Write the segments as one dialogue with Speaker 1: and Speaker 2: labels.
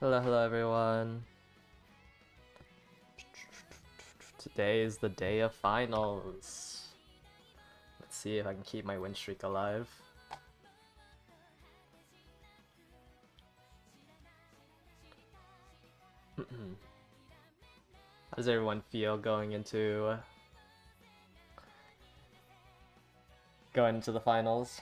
Speaker 1: Hello everyone. Today is the day of finals. Let's see if I can keep my win streak alive. How does everyone feel going into the finals?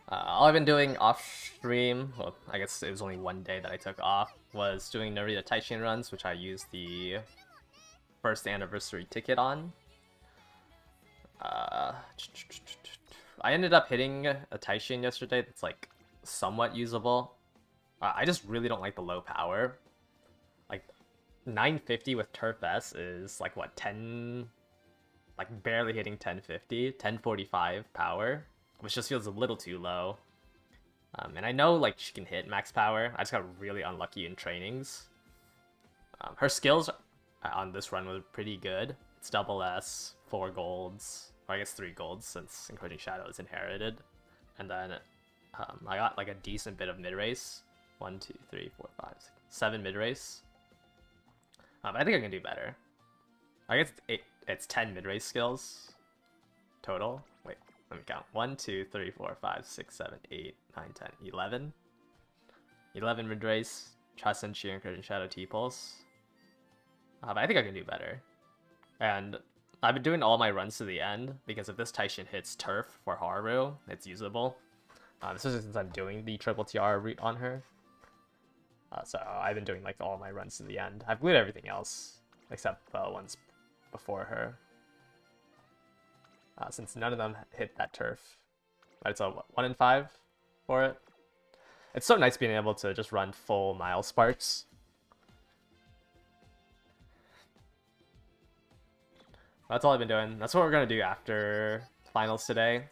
Speaker 1: All I've been doing off stream, well, I guess it was only one day that I took off, was doing Narita Taishin runs, which I used the first anniversary ticket on. I ended up hitting a Taishin yesterday that's like somewhat usable. I just really don't like the low power. Like 950 with Turf S is like what, 10, like barely hitting 1050, 1045 power, which just feels a little too low. And I know like she can hit max power. I just got really unlucky in trainings. Her skills on this run were pretty good. It's double S, 4 golds, or I guess 3 golds since Encroaching Shadow is inherited. And then I got like a decent bit of mid-race. 1, 2, 3, 4, 5, 6, 7 mid-race. I think I can do better. I guess it's 10 mid-race skills total. Wait, let me count. 1, 2, 3, 4, 5, 6, 7, 8, 9, 10, 11. 11 mid-race. Trust and Sheer, Encroaching Shadow, T-Pulse. But I think I can do better. And I've been doing all my runs to the end, because if this Taishin hits Turf for Haru, it's usable. Especially since I'm doing the triple TR route on her. So I've been doing like all my runs to the end. I've glued everything else, except the ones before her. Since none of them hit that Turf. But it's a 1 in 5 for it. It's so nice being able to just run full Mile Sparks. That's all I've been doing. That's what we're going to do after finals today.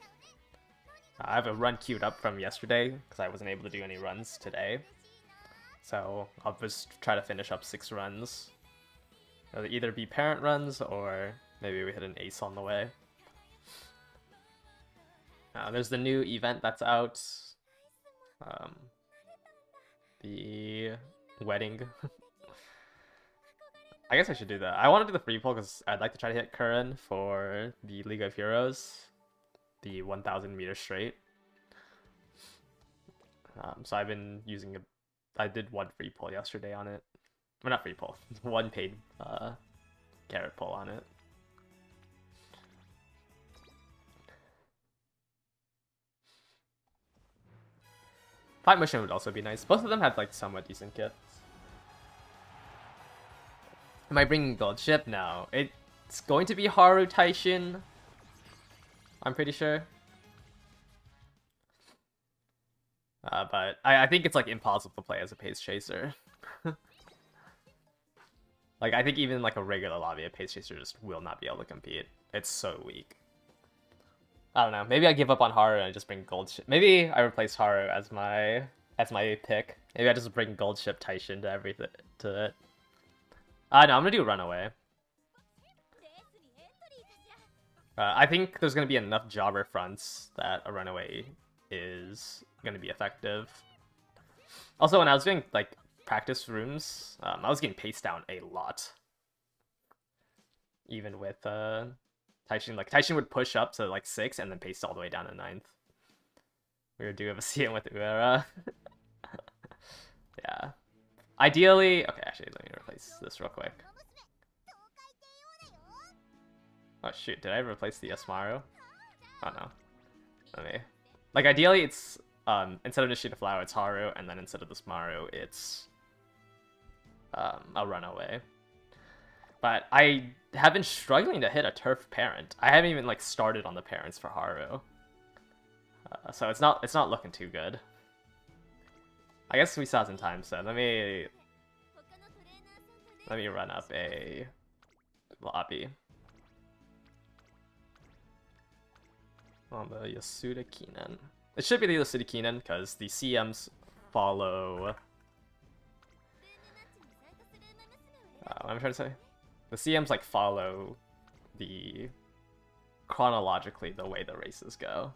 Speaker 1: I have a run queued up from yesterday, because I wasn't able to do any runs today. So I'll just try to finish up 6 runs. It'll either be parent runs, or maybe we hit an ace on the way. There's the new event that's out. The wedding. I guess I should do that. I want to do the free pull because I'd like to try to hit Curran for the League of Heroes. The 1,000 meter straight. So I've been using I did 1 free pull yesterday on it. Well, not free pull. 1 paid carrot pull on it. Fight Motion would also be nice. Both of them have like somewhat decent kits. Am I bringing Gold Ship? No. It's going to be Haru Taishin. I'm pretty sure. But I think it's like impossible to play as a Pace Chaser. Like I think even like a regular lobby, a Pace Chaser just will not be able to compete. It's so weak. I don't know. Maybe I give up on Haru and I just bring Gold Ship. Maybe I replace Haru as my pick. Maybe I just bring Gold Ship Taishin to everything to it. No, I'm gonna do Runaway. I think there's gonna be enough jobber fronts that a Runaway is gonna be effective. Also, when I was doing like practice rooms, I was getting paced down a lot. Even with Taishin, like Taishin would push up to like 6 and then pace all the way down to 9th. We were due of a CM with Uera. Yeah. Ideally, okay, actually, let me replace this real quick. Oh shoot, did I replace the Yasmaru? Oh no. Let me. Like, ideally, it's, instead of Nishida Flower, it's Haru, and then instead of the Smaru, it's, a Runaway. But I have been struggling to hit a Turf parent. I haven't even, like, started on the parents for Haru. So it's not looking too good. I guess we saw some time, so let me run up a lobby. On the Yasuda Kinan. It should be the Yasuda Kinan, because the CMs follow... what am I trying to say? The CMs like follow the chronologically the way the races go.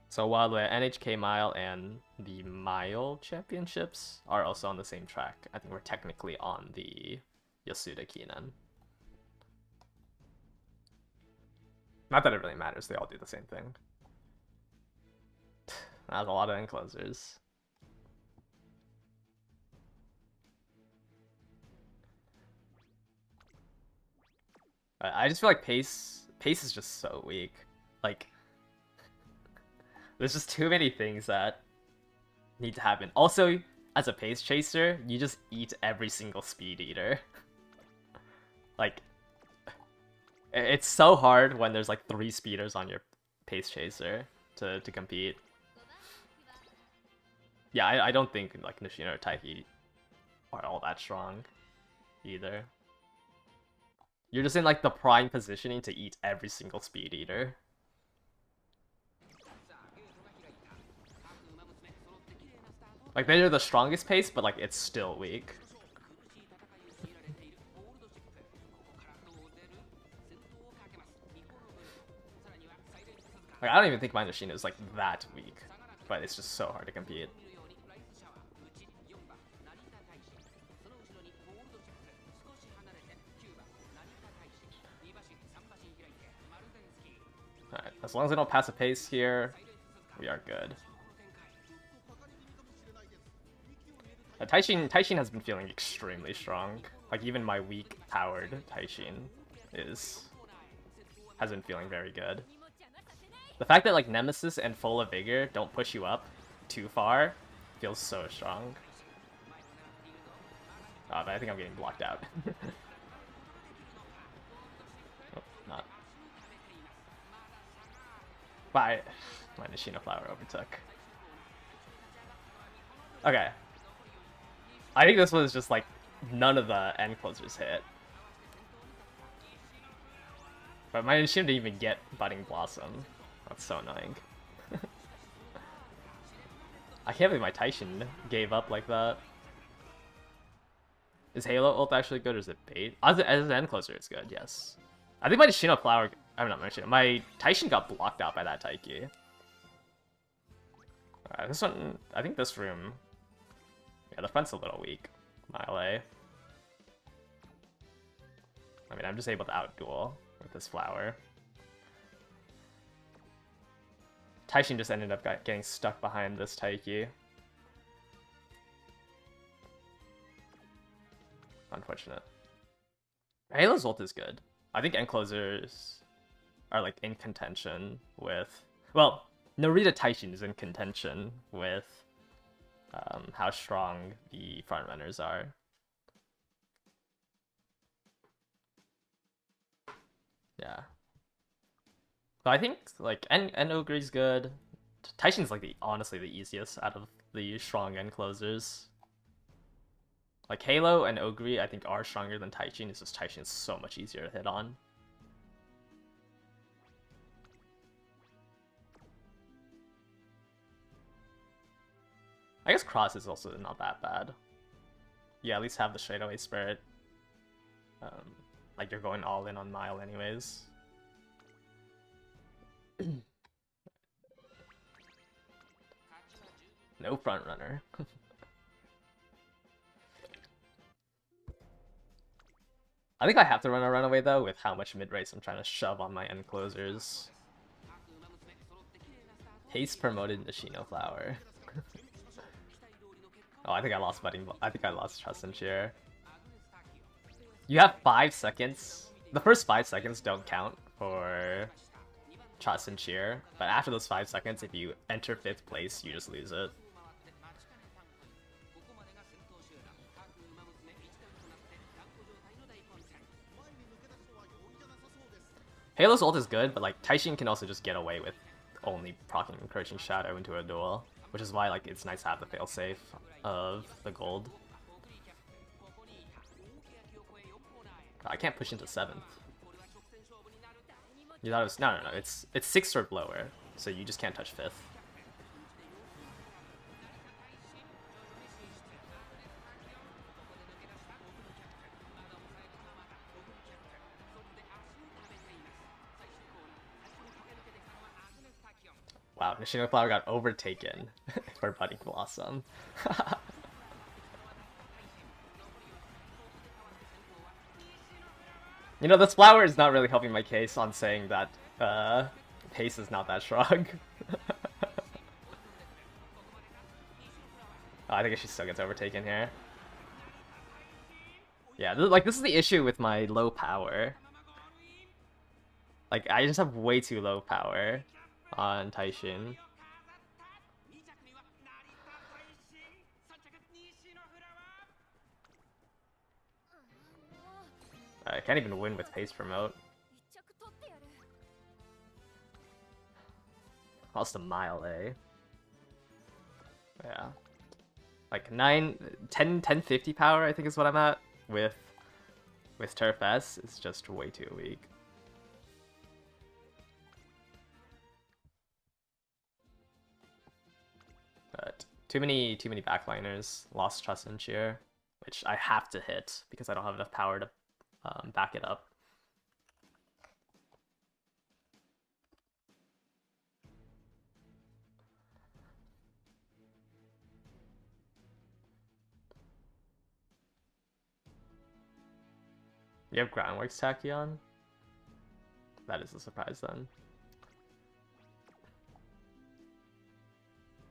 Speaker 1: So while the NHK Mile and the Mile Championships are also on the same track, I think we're technically on the Yasuda Kinan. Not that it really matters, they all do the same thing. That's a lot of enclosures. I just feel like pace is just so weak. Like, there's just too many things that need to happen. Also, as a pace chaser, you just eat every single speed eater. Like, it's so hard when there's like 3 speeders on your pace chaser to compete. Yeah, I don't think like Nishino or Taiki are all that strong either. You're just in like the prime positioning to eat every single speed eater. Like they're the strongest pace, but like it's still weak. Like I don't even think my Nishino is like that weak, but it's just so hard to compete. Alright, as long as I don't pass a pace here, we are good. Taishin has been feeling extremely strong. Like even my weak powered Taishin has been feeling very good. The fact that like Nemesis and Full of Vigor don't push you up too far feels so strong. But I think I'm getting blocked out. Oh, not. Bye. My Nishino Flower overtook. Okay. I think this was just like none of the end closers hit. But my Nishino didn't even get Budding Blossom. That's so annoying. I can't believe my Taishin gave up like that. Is Halo ult actually good or is it bait? As an end closer, it's good, yes. I think my Nishino Flower... I'm not my Nishino. My Taishin got blocked out by that Taiki. Alright, this one... I think this room... Yeah, the front's a little weak. Mile A. I mean, I'm just able to outduel with this flower. Taishin just ended up getting stuck behind this Taiki. Unfortunate. Halo's ult is good. I think end closers are like in contention with... Well, Narita Taishin is in contention with how strong the frontrunners are. Yeah. But I think like N Ogre's good. Taishin's like honestly the easiest out of the strong end closers. Like Halo and Ogre I think are stronger than Taishin. It's just Taishin's so much easier to hit on. I guess Cross is also not that bad. You at least have the straightaway spirit. Like you're going all in on Mile anyways. No front runner. I think I have to run a runaway though with how much mid race I'm trying to shove on my end closers. Haste promoted Nishino Flower. Oh, I think I lost Budding. I think I lost Trust and Cheer. You have 5 seconds. The first 5 seconds don't count for Trust and Cheer, but after those 5 seconds, if you enter 5th place, you just lose it. Halo's ult is good, but like Taishin can also just get away with only proccing Encroaching Shadow into a duel, which is why like it's nice to have the failsafe of the gold. I can't push into 7th. You thought it was no. It's 6th or lower, so you just can't touch 5th. Machine Flower got overtaken for Budding Blossom. You know, this flower is not really helping my case on saying that pace is not that strong. Oh, I think she still gets overtaken here. Yeah, this is the issue with my low power. Like, I just have way too low power on Taishin. I can't even win with pace promote. Lost a mile, eh? Yeah. Like 1050 power, I think is what I'm at with Turf S. It's just way too weak. But too many backliners. Lost trust in cheer, which I have to hit because I don't have enough power to back it up. You have Groundworks Tachyon? That is a surprise then.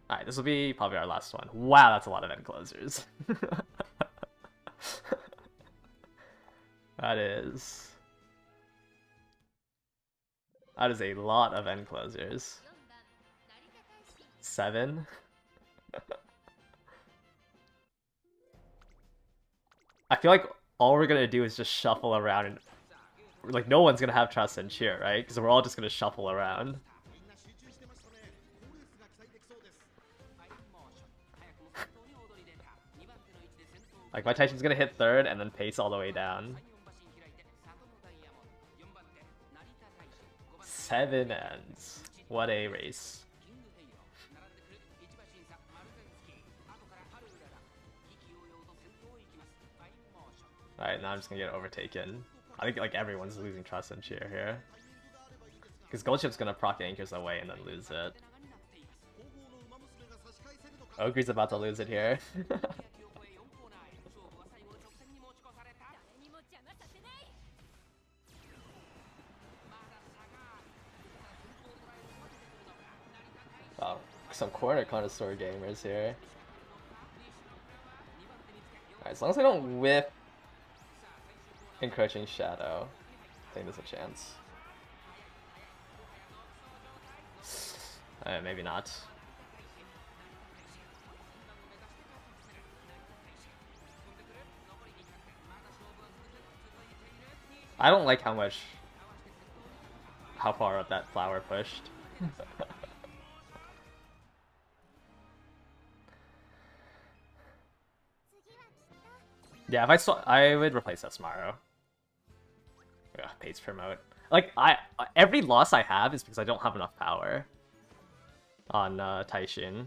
Speaker 1: Alright, this will be probably our last one. Wow, that's a lot of end closers. That is a lot of end closers. 7? I feel like all we're gonna do is just shuffle around and like no one's gonna have trust and cheer, right? Because we're all just gonna shuffle around. Like my Taishin's gonna hit third and then pace all the way down. 7 ends. What a race. Alright, now I'm just gonna get overtaken. I think like everyone's losing trust and cheer here. Because Goldship's gonna proc anchors away and then lose it. Ogre's about to lose it here. Oh, some corner connoisseur gamers here. Alright, as long as I don't whiff Encroaching Shadow, I think there's a chance. Maybe not. I don't like how far up that flower pushed. Yeah, if I saw, I would replace Esmaro. Ugh, pace promote. Like every loss I have is because I don't have enough power on Taishin.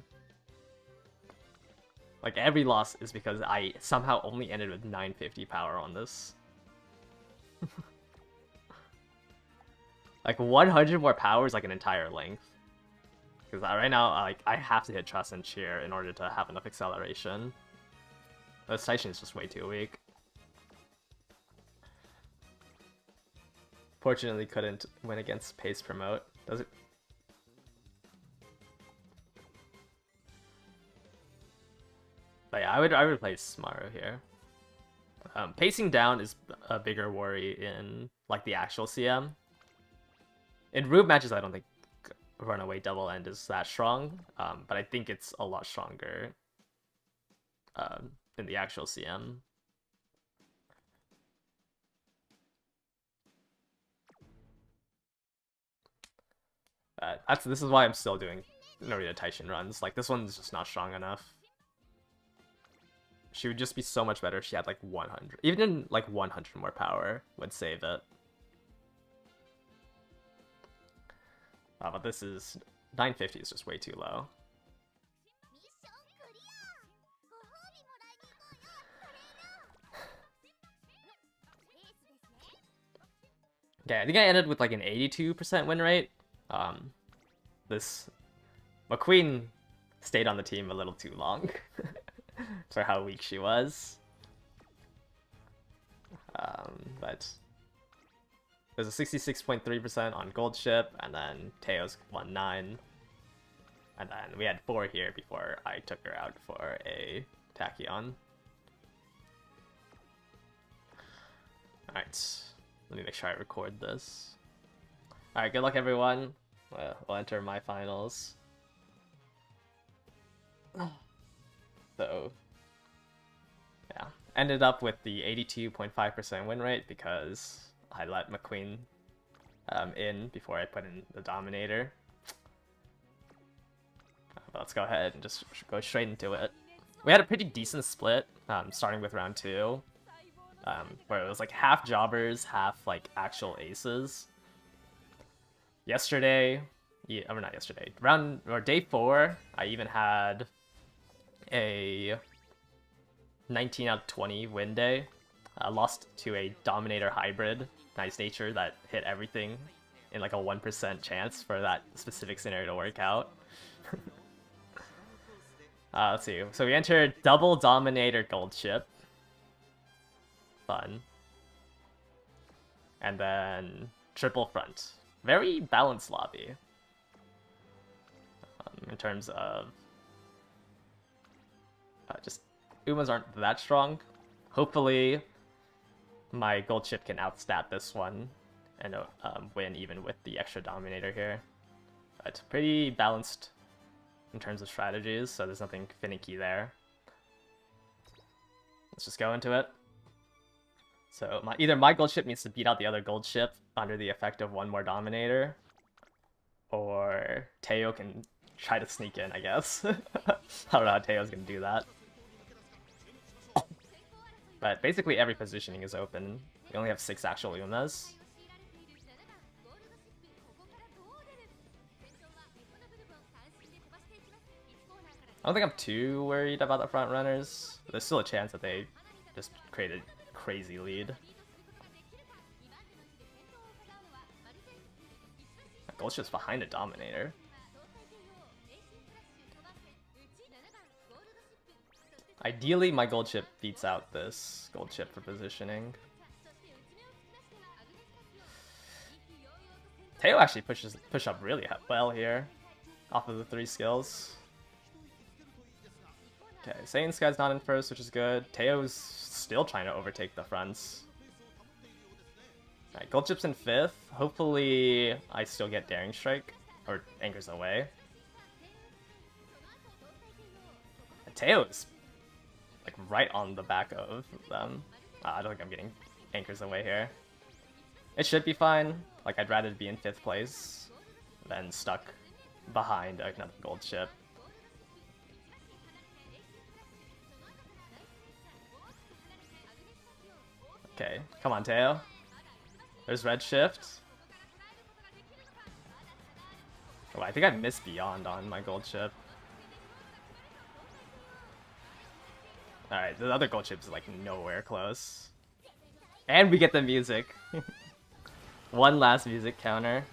Speaker 1: Like every loss is because I somehow only ended with 950 power on this. Like 100 more power is like an entire length. Because right now, like I have to hit Trust and Cheer in order to have enough acceleration. This Taishin is just way too weak. Fortunately, couldn't win against Pace Promote. Does it? But yeah, I would replace Smaru here. Pacing down is a bigger worry in like the actual CM. In Rube matches, I don't think Runaway Double End is that strong, but I think it's a lot stronger in the actual CM. This is why I'm still doing Narita Taishin runs. Like, this one's just not strong enough. She would just be so much better if she had like 100. Even like 100 more power would save it. But this is 950 is just way too low. Okay, I think I ended with like an 82% win rate. This McQueen stayed on the team a little too long for how weak she was. But there's a 66.3% on gold ship, and then Teo's won 9. And then we had 4 here before I took her out for a Tachyon. Alright, let me make sure I record this. Alright, good luck everyone. We'll enter my finals. So, yeah. Ended up with the 82.5% win rate because I let McQueen in before I put in the Dominator. But let's go ahead and just go straight into it. We had a pretty decent split, starting with round 2. Where it was like half jobbers, half like actual aces. Yesterday, or not yesterday, day 4, I even had a 19 out of 20 win day. I lost to a Dominator hybrid, Nice Nature, that hit everything in like a 1% chance for that specific scenario to work out. Let's see. So we entered double Dominator gold ship. Fun. And then triple front. Very balanced lobby. In terms of just Umas aren't that strong. Hopefully my gold ship can outstat this one and win even with the extra Dominator here. But pretty balanced in terms of strategies, so there's nothing finicky there. Let's just go into it. So either my gold ship needs to beat out the other gold ship under the effect of one more Dominator, or Teo can try to sneak in, I guess. I don't know how Teo's gonna do that. But basically every positioning is open. We only have 6 actual Umas. I don't think I'm too worried about the front runners. There's still a chance that they just create a crazy lead. Gold ship's behind a Dominator. Ideally, my gold ship beats out this gold ship for positioning. Teo actually push up really well here, off of the 3 skills. Okay, Saiyan Sky's not in first, which is good. Teo's still trying to overtake the fronts. Alright, gold chip's in 5th. Hopefully I still get Daring Strike, or Anchors Away. Teo's like right on the back of them. I don't think I'm getting Anchors Away here. It should be fine. Like, I'd rather be in 5th place than stuck behind another gold ship. Okay, come on, Teo. There's red shift. Oh, I think I missed Beyond on my gold ship. Alright, the other gold ship is like nowhere close. And we get the music. One last music counter.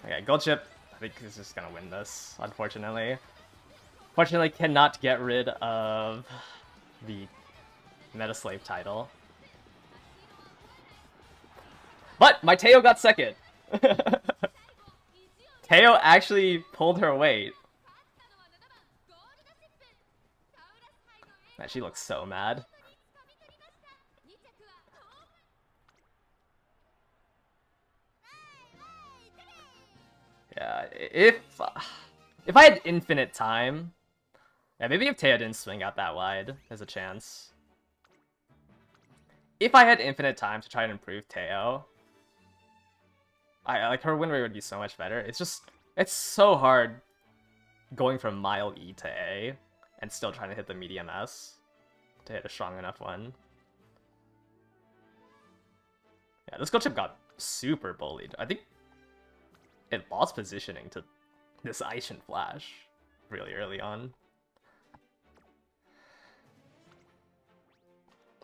Speaker 1: Okay, gold ship, I think is just gonna win this, unfortunately. Fortunately, cannot get rid of the Metaslave title. But my Teo got second. Teo actually pulled her weight. Man, she looks so mad. Yeah, if I had infinite time, yeah, maybe if Teo didn't swing out that wide, there's a chance. If I had infinite time to try and improve Teo, like her win rate would be so much better. It's so hard going from mile E to A and still trying to hit the medium S to hit a strong enough one. Yeah, this gold chip got super bullied. I think it lost positioning to this Aishin Flash really early on.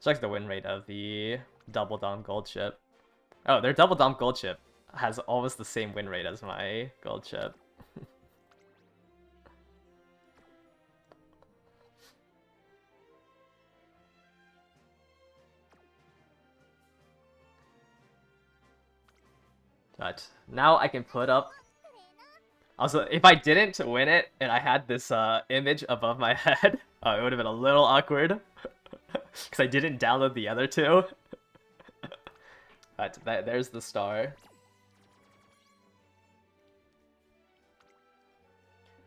Speaker 1: Check the win rate of the double dom gold chip. Oh, their double dump gold chip has almost the same win rate as my gold chip. But now I can put up. Also, if I didn't win it and I had this image above my head, it would have been a little awkward. Because I didn't download the other two. But there's the star.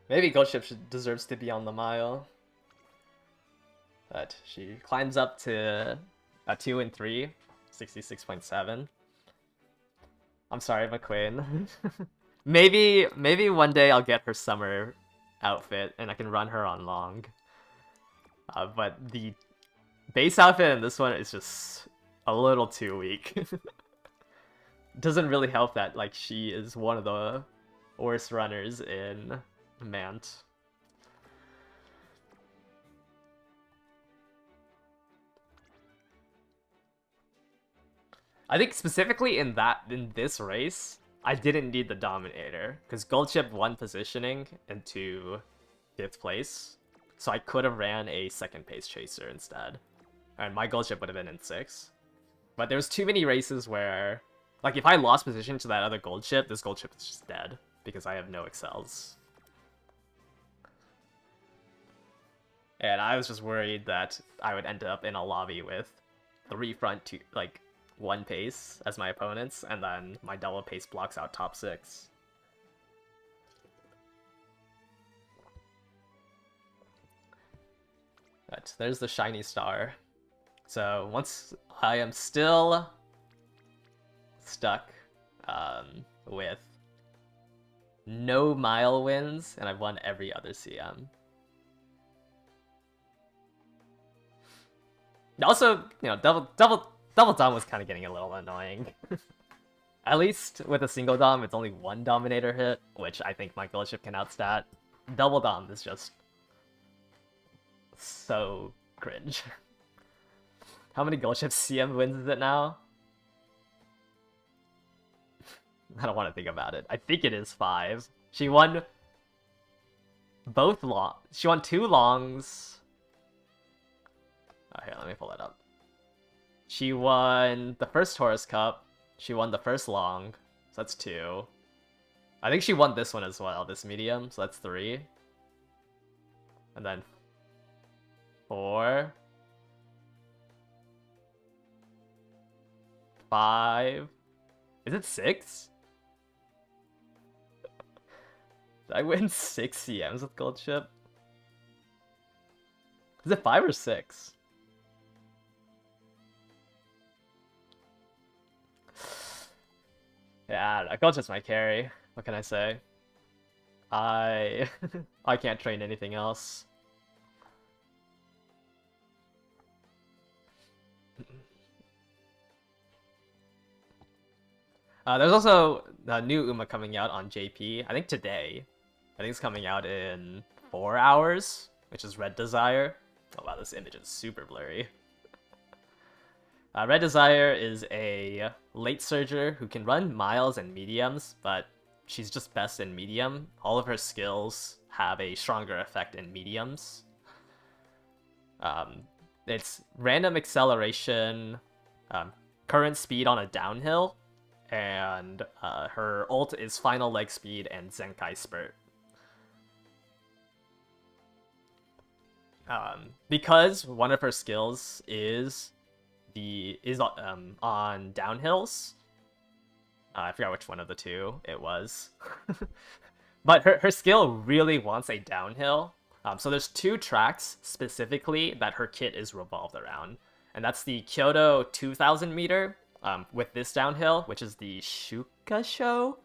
Speaker 1: Maybe Gold Ship deserves to be on the mile. But she climbs up to a 2 and 3, 66.7. I'm sorry, McQueen. maybe one day I'll get her summer outfit and I can run her on long. But the base outfit in this one is just a little too weak. Doesn't really help that like she is one of the worst runners in Mant. I think specifically in this race, I didn't need the Dominator, because Gold Chip won positioning into 5th place, so I could have ran a 2nd pace chaser instead. And my Gold Chip would have been in 6th. But there was too many races where, like if I lost position to that other Gold Chip, this Gold Chip is just dead, because I have no excels. And I was just worried that I would end up in a lobby with 3 front, 2, like 1 pace as my opponents, and then my double pace blocks out top 6. But there's the shiny star. So once I am still stuck with no mile wins, and I've won every other CM. Also, you know, double dom was kind of getting a little annoying. At least with a single dom, it's only 1 dominator hit, which I think my gold chip can outstat. Double dom is just so cringe. How many gold chips CM wins is it now? I don't want to think about it. I think it is 5. She won both long. She won 2 longs. Oh, here, let me pull that up. She won the first Taurus Cup. She won the first long. So that's 2. I think she won this one as well, this medium. So that's 3. And then 4. 5. Is it 6? Did I win 6 CMs with gold chip? Is it 5 or 6? Yeah, gold chip's my carry. What can I say? I can't train anything else. There's also a new Uma coming out on JP. I think today. I think it's coming out in 4 hours, which is Red Desire. Oh wow, this image is super blurry. Red Desire is a late surger who can run miles and mediums, but she's just best in medium. All of her skills have a stronger effect in mediums. It's random acceleration, current speed on a downhill, and her ult is final leg speed and Zenkai spurt. Because one of her skills is on downhills. I forgot which one of the 2 it was. But her skill really wants a downhill. So there's 2 tracks specifically that her kit is revolved around. And that's the Kyoto 2000 meter with this downhill, which is the Shuka Show.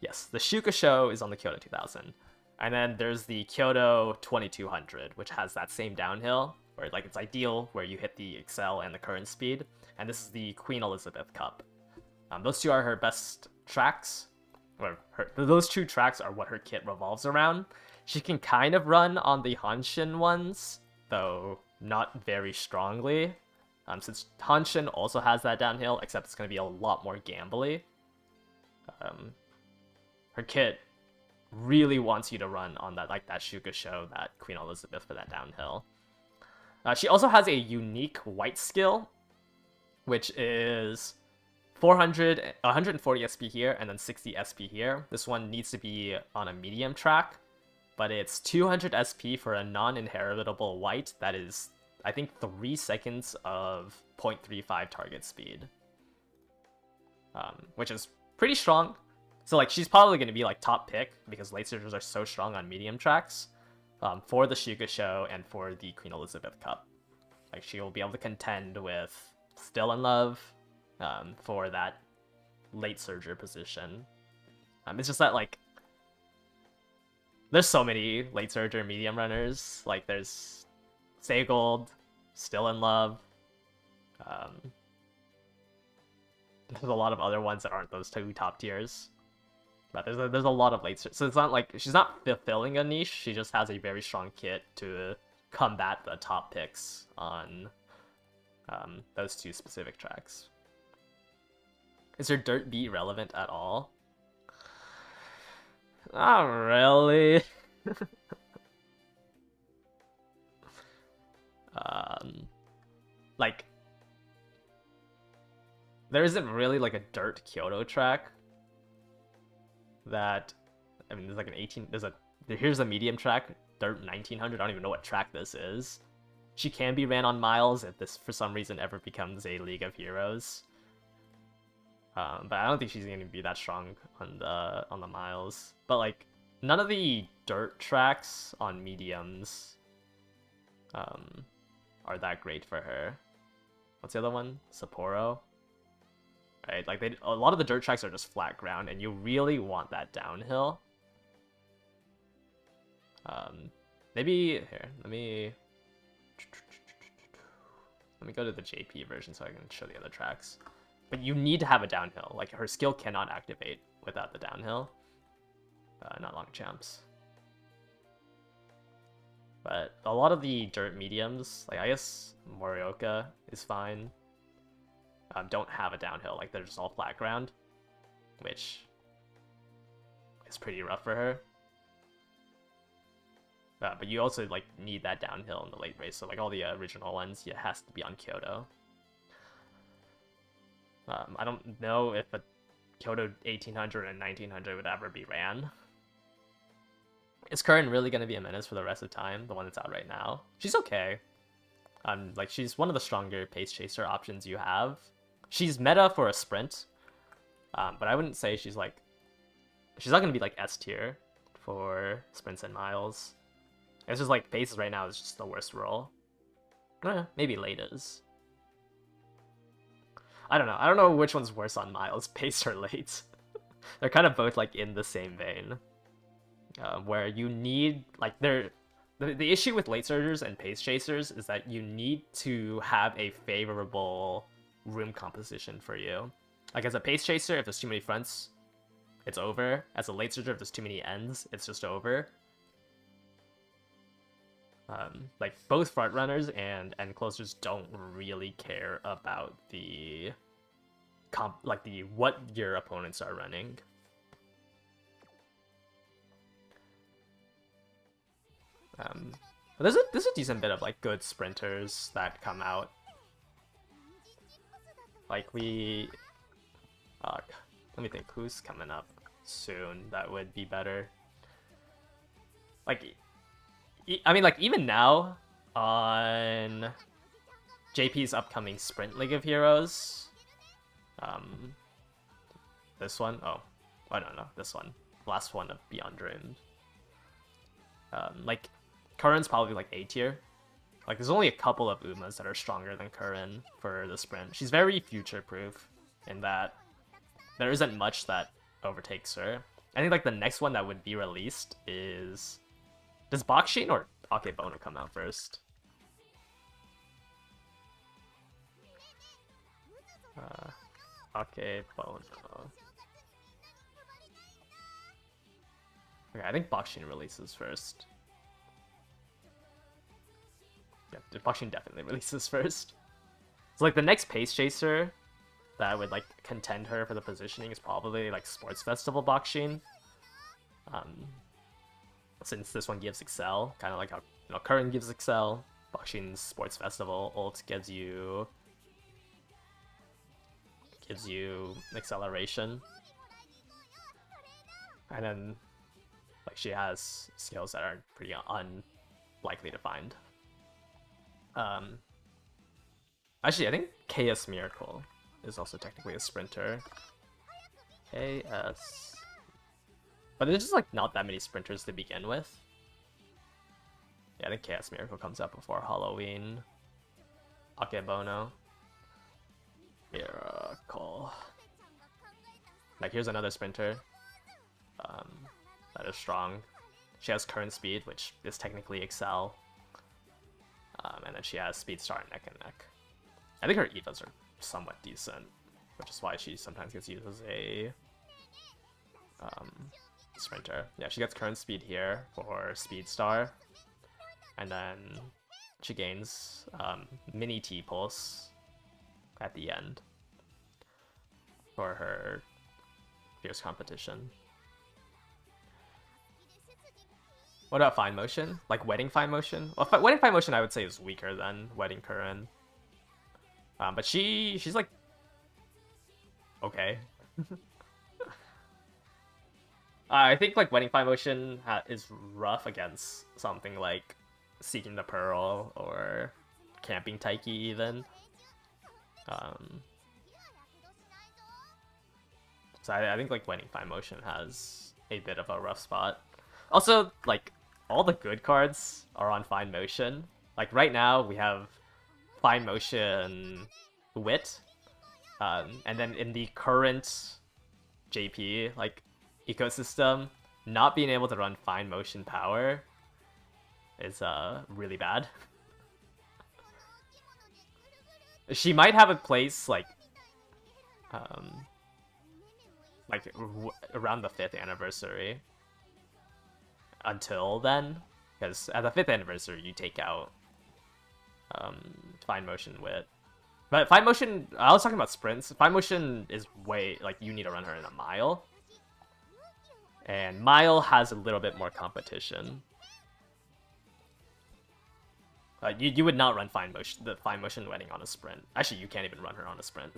Speaker 1: Yes, the Shuka Show is on the Kyoto 2000. And then there's the Kyoto 2200, which has that same downhill, where like it's ideal where you hit the excel and the current speed. And this is the Queen Elizabeth Cup. Those 2 are her best tracks. Those 2 tracks are what her kit revolves around. She can kind of run on the Hanshin ones, though not very strongly. Since Hanshin also has that downhill, except it's going to be a lot more gambly. Her kit really wants you to run on that, like that Shuka show, that Queen Elizabeth for that downhill. She also has a unique white skill, which is 140 SP here and then 60 SP here. This one needs to be on a medium track, but it's 200 SP for a non-inheritable white that is, I think, 3 seconds of 0.35 target speed, which is pretty strong. So like she's probably going to be like top pick because late surgers are so strong on medium tracks for the Shuka show and for the Queen Elizabeth Cup. Like she will be able to contend with Still in Love for that late surger position. It's just that like there's so many late surger medium runners. Like there's Saygold, Still in Love. There's a lot of other ones that aren't those two top tiers. But there's a lot of late surge. So it's not like she's not fulfilling a niche. She just has a very strong kit to combat the top picks on those two specific tracks. Is her dirt beat relevant at all? Not really. Like there isn't really like a dirt Kyoto track that, I mean, there's like an 18, here's a medium track, dirt 1900, I don't even know what track this is. She can be ran on miles if this for some reason ever becomes a League of Heroes. But I don't think she's gonna be that strong on the miles. But like none of the dirt tracks on mediums are that great for her. What's the other one? Sapporo. Right, like a lot of the dirt tracks are just flat ground, and you really want that downhill. Maybe here. Let me go to the JP version so I can show the other tracks. But you need to have a downhill. Like her skill cannot activate without the downhill. Not long champs. But a lot of the dirt mediums, like I guess Morioka is fine. Don't have a downhill, like they're just all flat ground, which is pretty rough for her. But you also like need that downhill in the late race, so like all the original ones, it has to be on Kyoto. I don't know if a Kyoto 1800 and 1900 would ever be ran. Is Curran really going to be a menace for the rest of time? The one that's out right now, she's okay. Like she's one of the stronger pace chaser options you have. She's meta for a sprint, but I wouldn't say she's not going to be like S tier for sprints and miles. It's just like paces right now is just the worst role. Maybe late is. I don't know. I don't know which one's worse on miles, pace or late. They're kind of both like in the same vein, where you need like the issue with late surgers and pace chasers is that you need to have a favorable room composition for you. Like as a pace chaser, if there's too many fronts, it's over. As a late surger, if there's too many ends, it's just over. Like both front runners and end closers don't really care about the what your opponents are running. There's a decent bit of like good sprinters that come out. Like let me think, who's coming up soon that would be better. Like, I mean, like even now on JP's upcoming Sprint League of Heroes, this one, I don't know, this one, last one of Beyond Dreams. Like Curran's probably like A tier. Like there's only a couple of Umas that are stronger than Curran for the sprint. She's very future-proof in that there isn't much that overtakes her. I think like the next one that would be released is, does Bakshin or Akebono come out first? Akebono. Okay, I think Bakshin releases first. Yeah, Bakshin definitely releases first. So like the next pace chaser that would like contend her for the positioning is probably like Sports Festival Bakshin. Since this one gives Excel, kind of like how Current gives Excel, Bakshin's Sports Festival ult gives you acceleration, and then like she has skills that are pretty unlikely to find. Actually, I think KS Miracle is also technically a sprinter. KS, but there's just like not that many sprinters to begin with. Yeah, I think KS Miracle comes up before Halloween. Akebono. Miracle. Like here's another sprinter. That is strong. She has current speed, which is technically Excel. And then she has Speed Star neck and neck. I think her EVAs are somewhat decent, which is why she sometimes gets used as a sprinter. Yeah, she gets current speed here for Speed Star. And then she gains mini T-Pulse at the end for her fierce competition. What about Fine Motion? Like Wedding Fine Motion? Well, Wedding Fine Motion I would say is weaker than Wedding Curran. But she's like... okay. I think like Wedding Fine Motion is rough against something like Seeking the Pearl or Camping Taiki even. So I think like Wedding Fine Motion has a bit of a rough spot. Also, like, all the good cards are on Fine Motion. Like, right now, we have Fine Motion Wit. And then in the current JP, like, ecosystem, not being able to run Fine Motion Power is really bad. She might have a place, like around the 5th anniversary. Until then, because at the 5th anniversary you take out Fine Motion Wit. But Fine Motion, I was talking about sprints. Fine Motion is way, like, you need to run her in a mile. And mile has a little bit more competition. You would not run the Fine Motion Wedding on a sprint. Actually, you can't even run her on a sprint.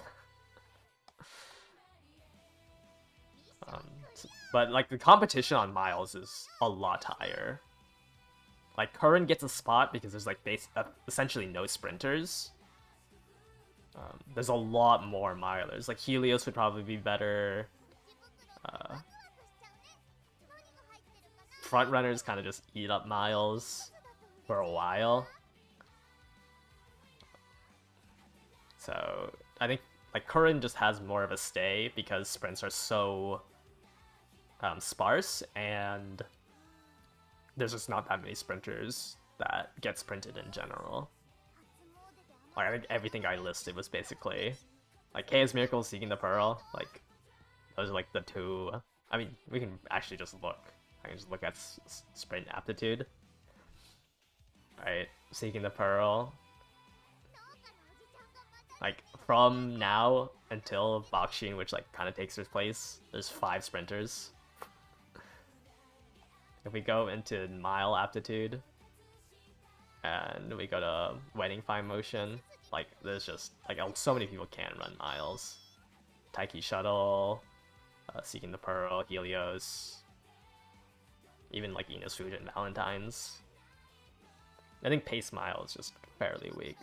Speaker 1: But like the competition on miles is a lot higher. Like Curran gets a spot because there's like essentially no sprinters. There's a lot more milers. Like Helios would probably be better. Front runners kind of just eat up miles for a while. So I think like Curran just has more of a stay because sprints are so sparse, and there's just not that many sprinters that get sprinted in general. Like I think everything I listed was basically like KS Miracle, Seeking the Pearl. Like those are like the two. I mean, we can actually just look. I can just look at sprint aptitude. Alright, Seeking the Pearl. Like from now until Bakshin, which like kind of takes his place, there's 5 sprinters. If we go into mile aptitude, and we go to Wedding Fine Motion, like there's just like so many people can run miles. Taiki Shuttle, Seeking the Pearl, Helios, even like Enos Fuji and Valentine's. I think Pace Mile is just fairly weak.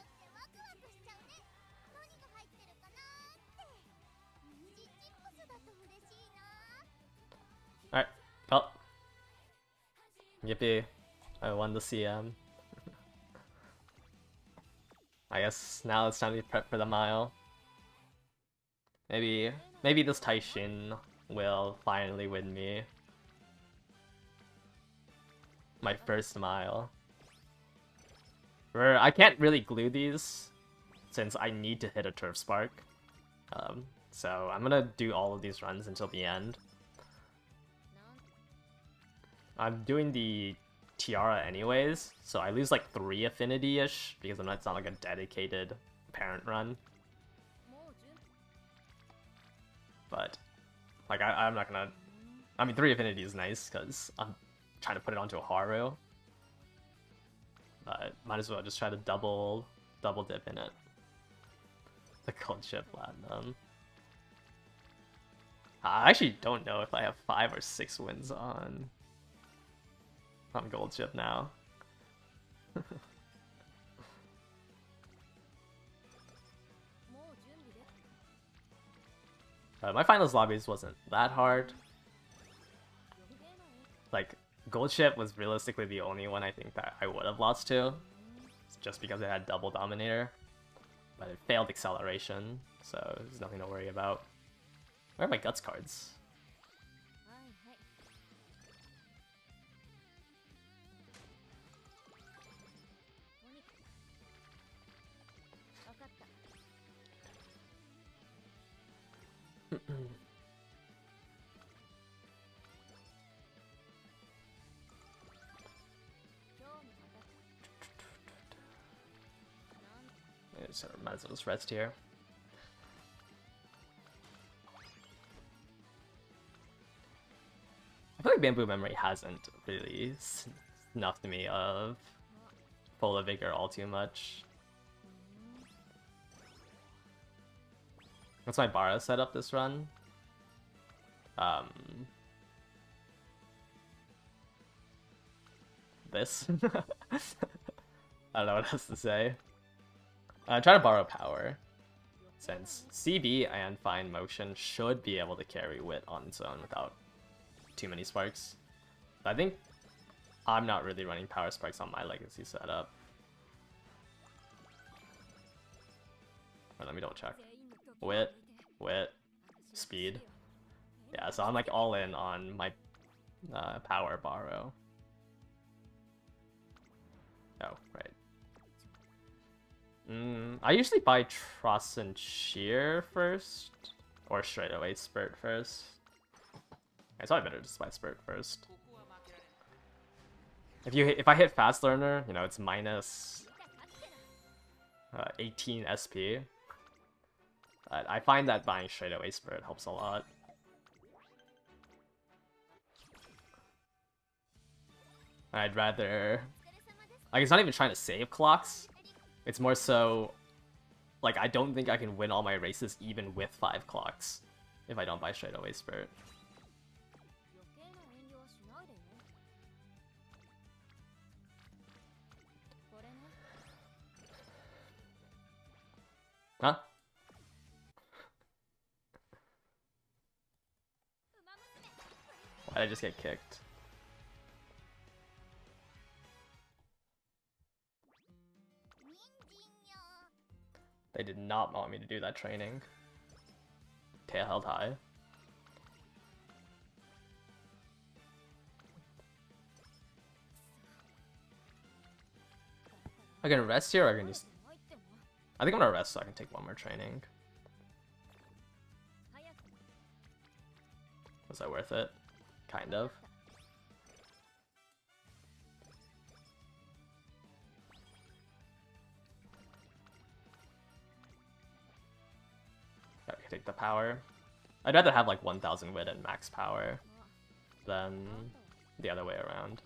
Speaker 1: Alright, well. Yippee, I won the CM. I guess now it's time to prep for the mile. Maybe this Taishin will finally win me my first mile. I can't really glue these since I need to hit a Turf Spark. So I'm gonna do all of these runs until the end. I'm doing the Tiara anyways, so I lose like 3 affinity-ish because it's not like a dedicated parent run. but like I'm not gonna. I mean, 3 Affinity is nice because I'm trying to put it onto a Haru, but might as well just try to double dip in it. The Gold Chip Platinum. I actually don't know if I have 5 or 6 wins on Gold Chip now. My finals lobbies wasn't that hard. Like, Gold Chip was realistically the only one I think that I would have lost to, just because it had double Dominator. But it failed Acceleration, so there's nothing to worry about. Where are my Guts cards? So might as well just rest here. I feel like Bamboo Memory hasn't really snuffed me of Full of Vigor all too much. What's my Bara setup this run? This? I don't know what else to say. Try to borrow power, since CB and Fine Motion should be able to carry Wit on its own without too many sparks. But I think I'm not really running power sparks on my Legacy setup. Or let me double check. Wit, speed. Yeah, so I'm like all in on my power borrow. Oh, right. I usually buy Truss and Shear first, or straight away Spurt first. It's probably better to just buy Spurt first. If I hit Fast Learner, you know, it's minus 18 SP. I find that buying straight away Spurt helps a lot. I'd rather... Like, it's not even trying to save clocks. It's more so, like, I don't think I can win all my races even with 5 clocks if I don't buy straight away Spurt. Huh? Why did I just get kicked? They did not want me to do that training. Tail held high. I can rest here or I can just... I think I'm gonna rest so I can take one more training. Was that worth it? Kind of. I can take the power. I'd rather have like 1000 wit and max power than the other way around.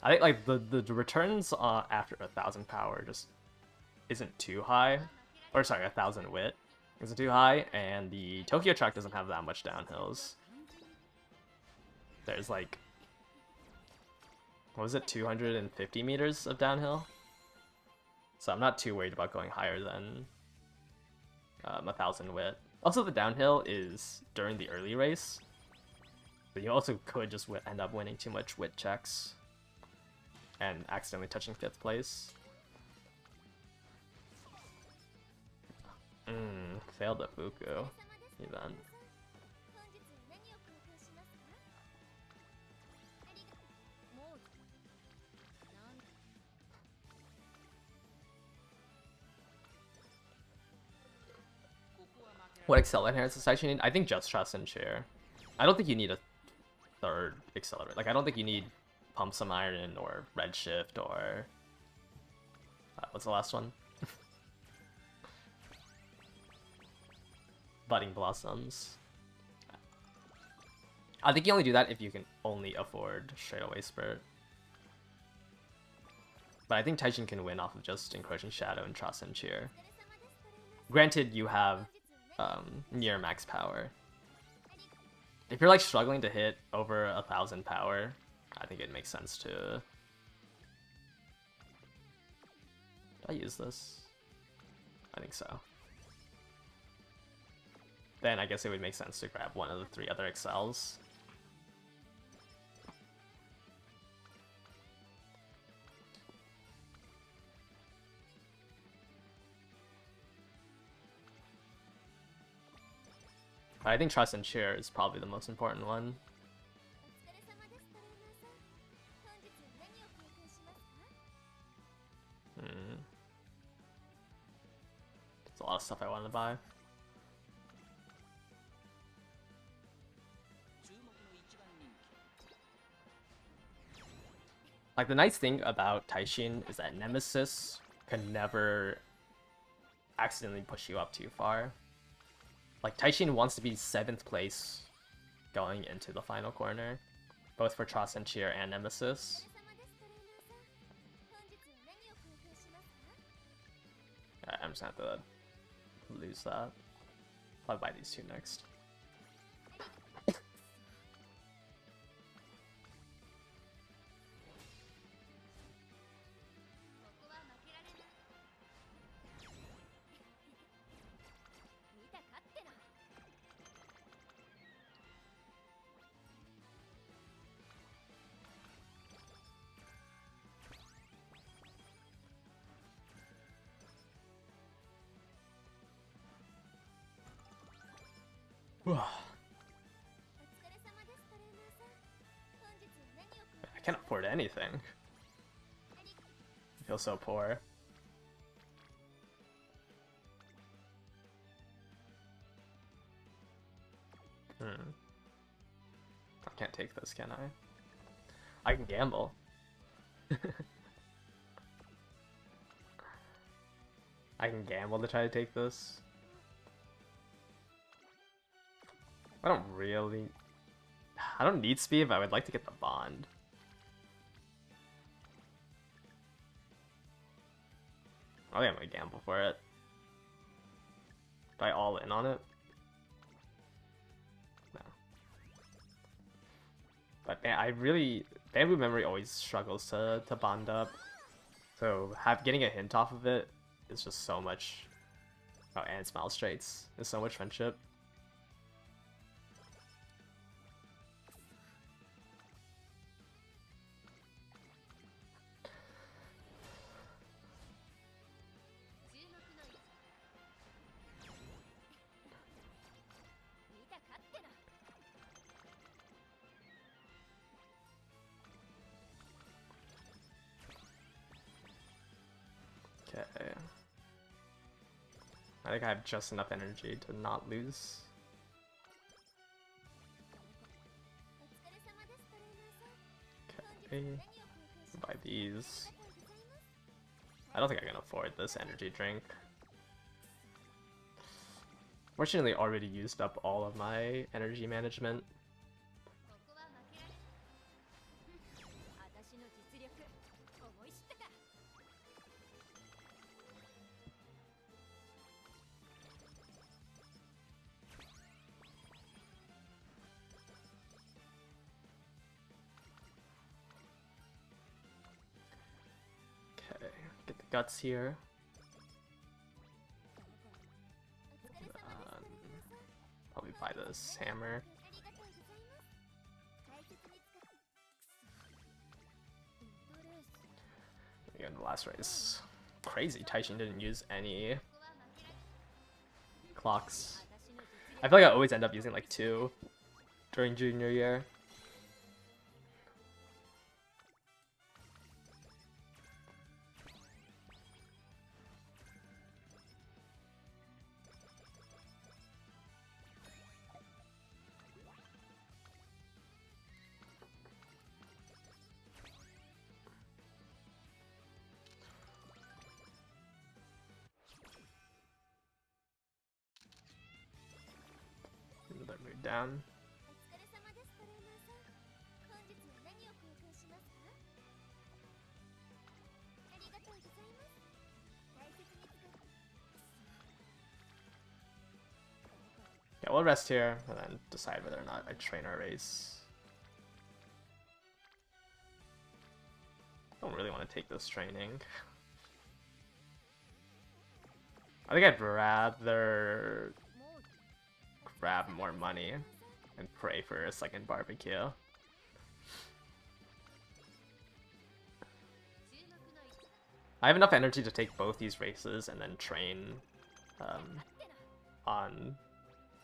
Speaker 1: I think like the returns after 1000 power just isn't too high. Or sorry, 1000 wit isn't too high, and the Tokyo track doesn't have that much downhills. There's like, what was it, 250 meters of downhill? So I'm not too worried about going higher than 1000 wit. Also, the downhill is during the early race, but you also could just end up winning too much wit checks and accidentally touching 5th place. Failed the Fuku event. What accelerator does actually need? I think just Trust and Share. I don't think you need a 3rd accelerator. Like, I don't think you need Pump Some Iron or Redshift or... what's the last one? Budding Blossoms. I think you only do that if you can only afford straight away Spirit. But I think Taishin can win off of just Encroaching Shadow and Trust and Cheer. Granted, you have near max power. If you're like struggling to hit over 1,000 power, I think it makes sense to... Did I use this? I think so. Then I guess it would make sense to grab one of the 3 other Excels. I think Trust and Cheer is probably the most important one. There's a lot of stuff I want to buy. Like, the nice thing about Taishin is that Nemesis can never accidentally push you up too far. Like, Taishin wants to be 7th place going into the final corner, both for Trust and Cheer and Nemesis. I'm just gonna have to lose that. I'll buy these 2 next. I can't afford anything. I feel so poor. I can't take this, can I? I can gamble. I can gamble to try to take this. I don't need speed, but I would like to get the bond. I think I'm gonna gamble for it. Do I all in on it? No. But man, Bamboo Memory always struggles to bond up. So getting a hint off of it is just so much. Oh, and Smile Straits is so much friendship. Okay. I think I have just enough energy to not lose. Okay. Buy these. I don't think I can afford this energy drink. Fortunately, already used up all of my energy management. Get the guts here. Probably buy this hammer. In the last race. Crazy, Taishin didn't use any clocks. I feel like I always end up using like 2 during junior year. mood down. Yeah, we'll rest here and then decide whether or not I train our race. I don't really want to take this training. I think I'd rather grab more money and pray for a second barbecue. I have enough energy to take both these races and then train on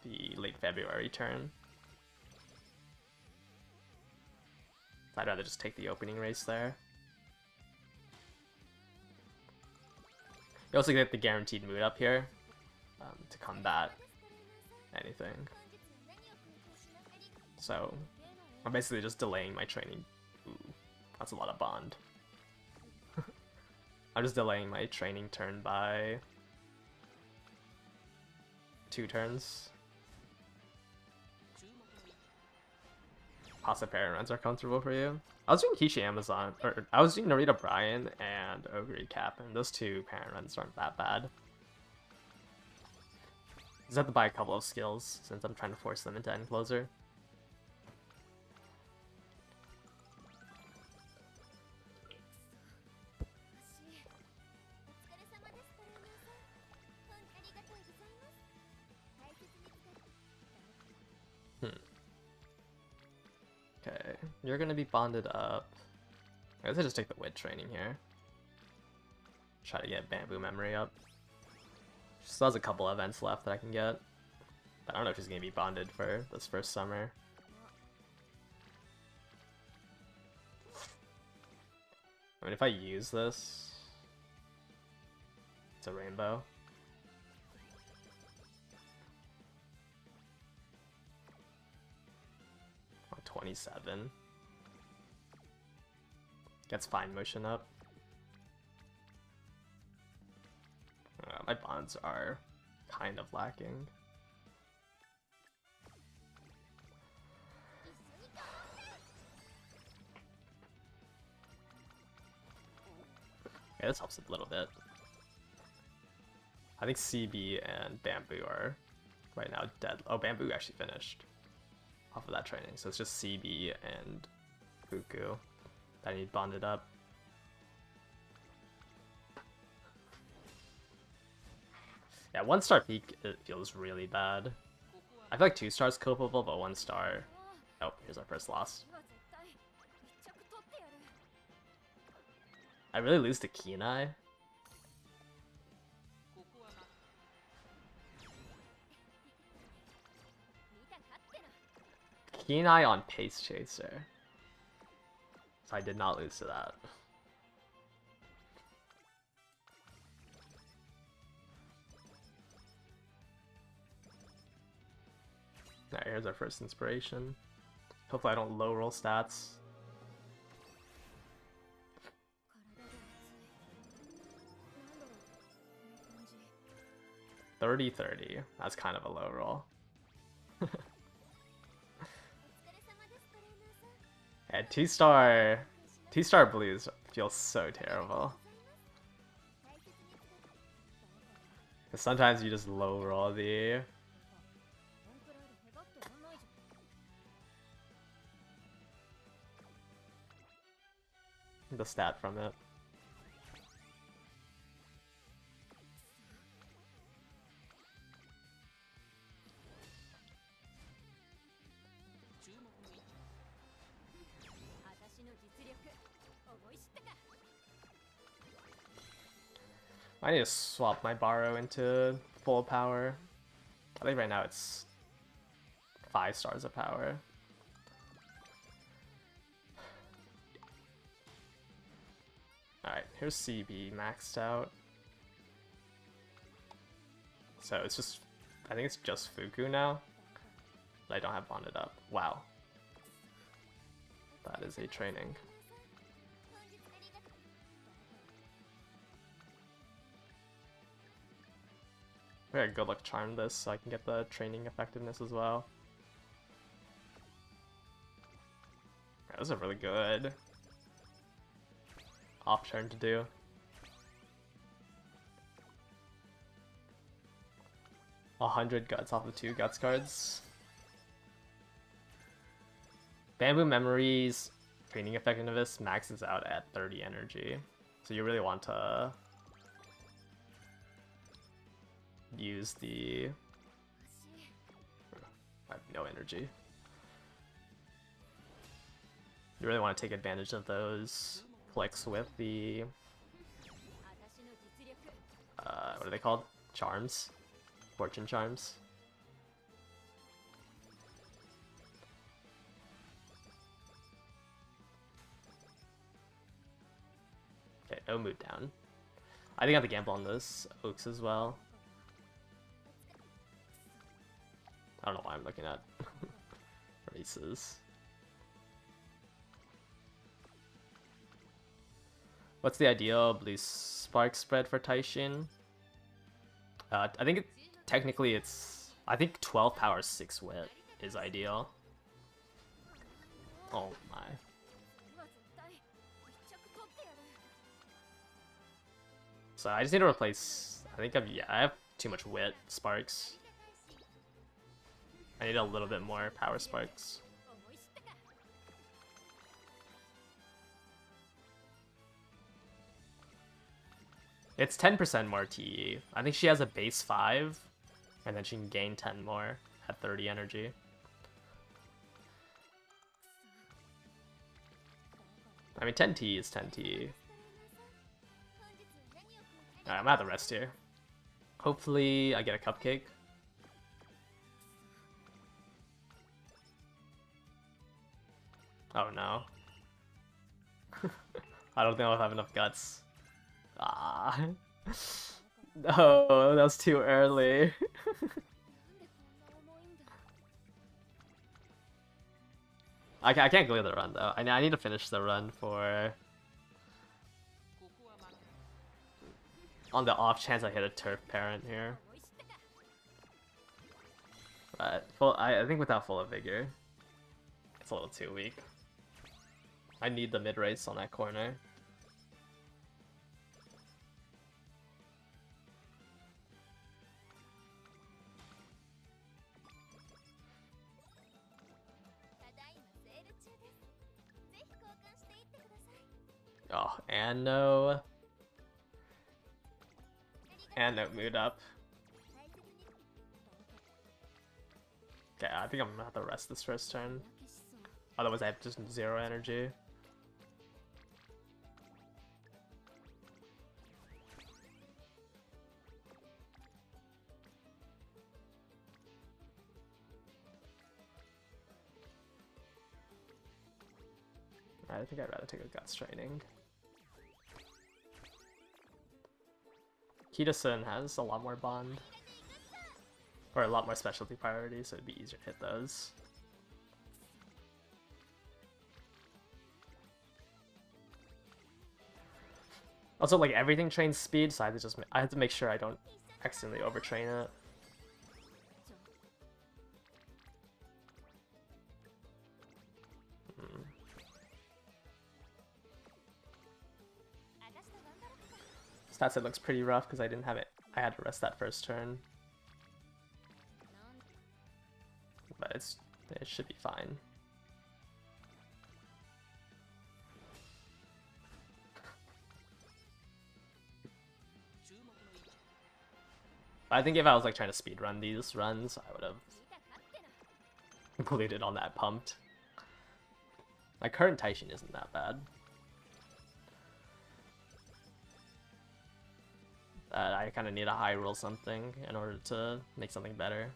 Speaker 1: the late February turn. I'd rather just take the opening race there. You also get the guaranteed mood up here to combat anything. So I'm basically just delaying my training. Ooh, that's a lot of bond. I'm just delaying my training turn by 2 turns. Pasta parent runs are comfortable for you. I was doing Kishi Amazon, or I was doing Narita Brian and Ogre Cap, and those 2 parent runs aren't that bad. Just have to buy a couple of skills since I'm trying to force them into end closer. Okay, you're gonna be bonded up. I guess I just take the wit training here. Try to get bamboo memory up. She still has a couple events left that I can get. But I don't know if she's gonna be bonded for this first summer. I mean, if I use this, it's a rainbow. 27. Gets fine motion up. My bonds are kind of lacking. Yeah, this helps a little bit. I think CB and Bamboo are right now dead. Oh, Bamboo actually finished off of that training, so it's just CB and Fuku that I need bonded up. Yeah, 1-star peak, it feels really bad. I feel like 2 stars copable, but 1 star... Oh, here's our first loss. I really lose to Kenai. Kenai on Pace Chaser. So I did not lose to that. Alright, here's our first inspiration. Hopefully I don't low roll stats. 30-30. That's kind of a low roll. Yeah, 2-star blues feels so terrible. Because sometimes you just low roll the stat from it. I need to swap my borrow into full power. I think right now it's 5 stars of power. Alright, here's CB maxed out. So it's just, I think it's just Fuku now. But I don't have bonded up. Wow. That is a training. Okay, good luck charm this so I can get the training effectiveness as well. That was a really good off turn to do. $100 guts off of 2 guts cards. Bamboo Memories training effectiveness maxes out at 30 energy. So you really want to use the... I have no energy. You really want to take advantage of those flicks with the... what are they called? Charms? Fortune Charms. Okay, no mood down. I think I have to gamble on those Oaks as well. I don't know why I'm looking at races. What's the ideal blue spark spread for Taishin? I think technically it's... I think 12 power 6 wit is ideal. Oh my. So I just need to replace... I think I have too much wit sparks. I need a little bit more power sparks. It's 10% more TE. I think she has a base 5, and then she can gain 10 more at 30 energy. I mean, 10 TE is 10 TE. Alright, I'm gonna have to rest here. Hopefully I get a cupcake. Oh no. I don't think I'll have enough guts. Ah. No, that was too early. I can't clear the run though. I need to finish the run for... On the off chance I hit a turf parent here. But I think without full of vigor, it's a little too weak. I need the mid race on that corner. Oh, and no mood up. Okay, I think I'm gonna have to rest this first turn. Otherwise I have just 0 energy. I think I'd rather take a guts training. Kita-sun has a lot more bond. Or a lot more specialty priorities, so it'd be easier to hit those. Also, like, everything trains speed, so I have to make sure I don't accidentally overtrain it. Stats it looks pretty rough because I didn't have it. I had to rest that first turn. But it should be fine. I think if I was like trying to speedrun these runs, I would have included on that pumped. My current Taishin isn't that bad. I kind of need a high roll something in order to make something better.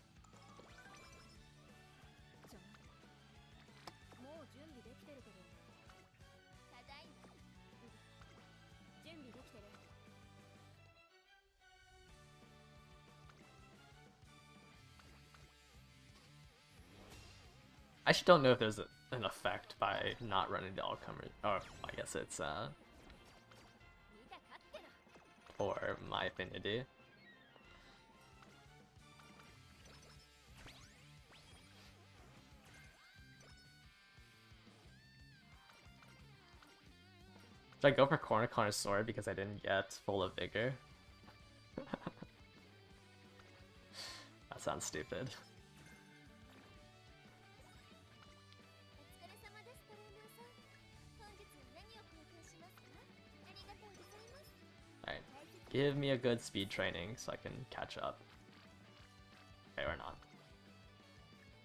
Speaker 1: I just don't know if there's an effect by not running the all-comer. Oh, I guess it's for my affinity. Should I go for Corner Connoisseur because I didn't get full of Vigor? That sounds stupid. Alright, give me a good speed training so I can catch up. Okay, or not.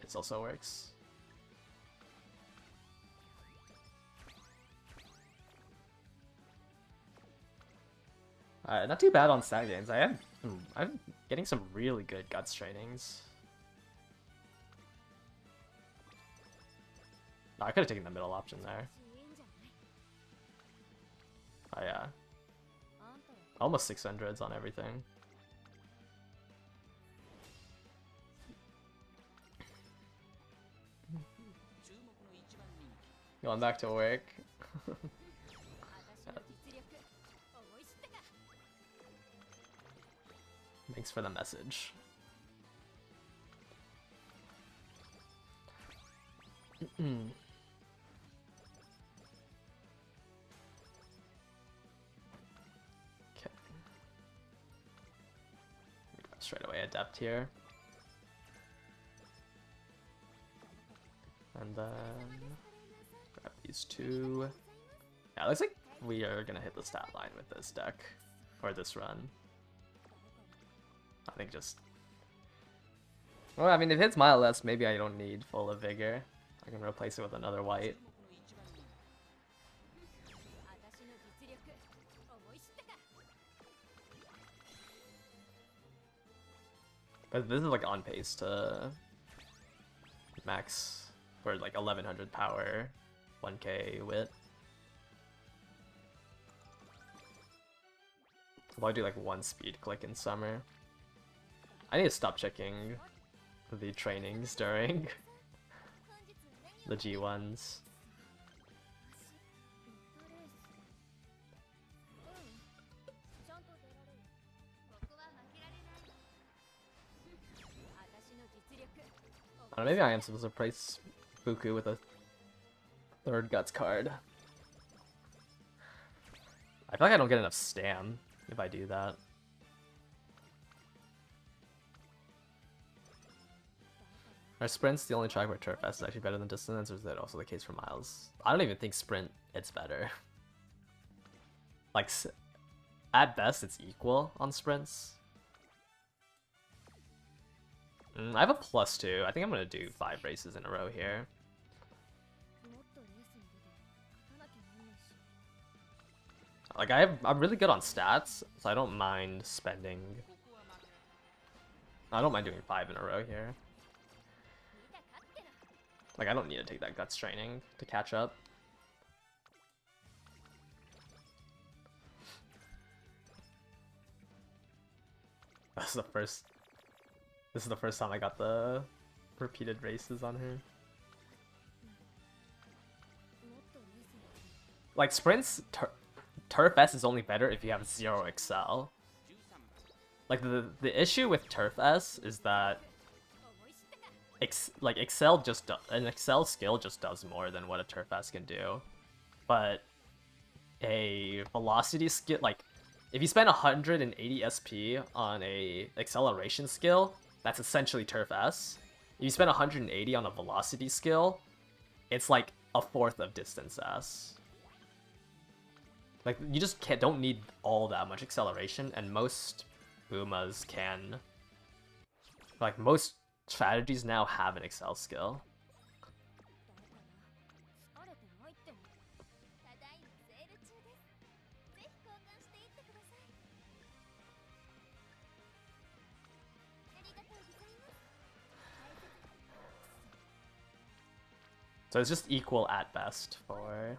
Speaker 1: This also works. Not too bad on stat gains. I'm getting some really good guts trainings. No, I could have taken the middle option there. Oh yeah. Almost 600s on everything. Going back to work. Thanks for the message. Okay. Straight away adept here. And then grab these two. Yeah, it looks like we are gonna hit the stat line with this deck. Or this run. I think just... Well, I mean, if it hits Mile less, maybe I don't need full of Vigor. I can replace it with another white. But this is like on pace to max for like 1100 power, 1k wit. So I'll do like one speed click in summer. I need to stop checking the trainings during the G1s. I don't know, maybe I am supposed to replace Buku with a third Guts card. I feel like I don't get enough stam if I do that. Are sprints the only track where Turf S is actually better than distance, or is that also the case for miles? I don't even think sprint it's better. Like, at best it's equal on sprints. I have a +2. I think I'm gonna do 5 races in a row here. Like I'm really good on stats, so I don't mind spending. I don't mind doing 5 in a row here. Like I don't need to take that guts training to catch up. This is the first time I got the repeated races on her. Like sprints, Turf S is only better if you have 0 Excel. Like the issue with Turf S is that like Excel an Excel skill just does more than what a Turf S can do. But a velocity skill, like if you spend 180 SP on a acceleration skill, that's essentially Turf S. If you spend 180 on a velocity skill, it's like a fourth of distance S. Like you just don't need all that much acceleration, and most Bumas can. Like most strategies now have an Excel skill. So it's just equal at best for...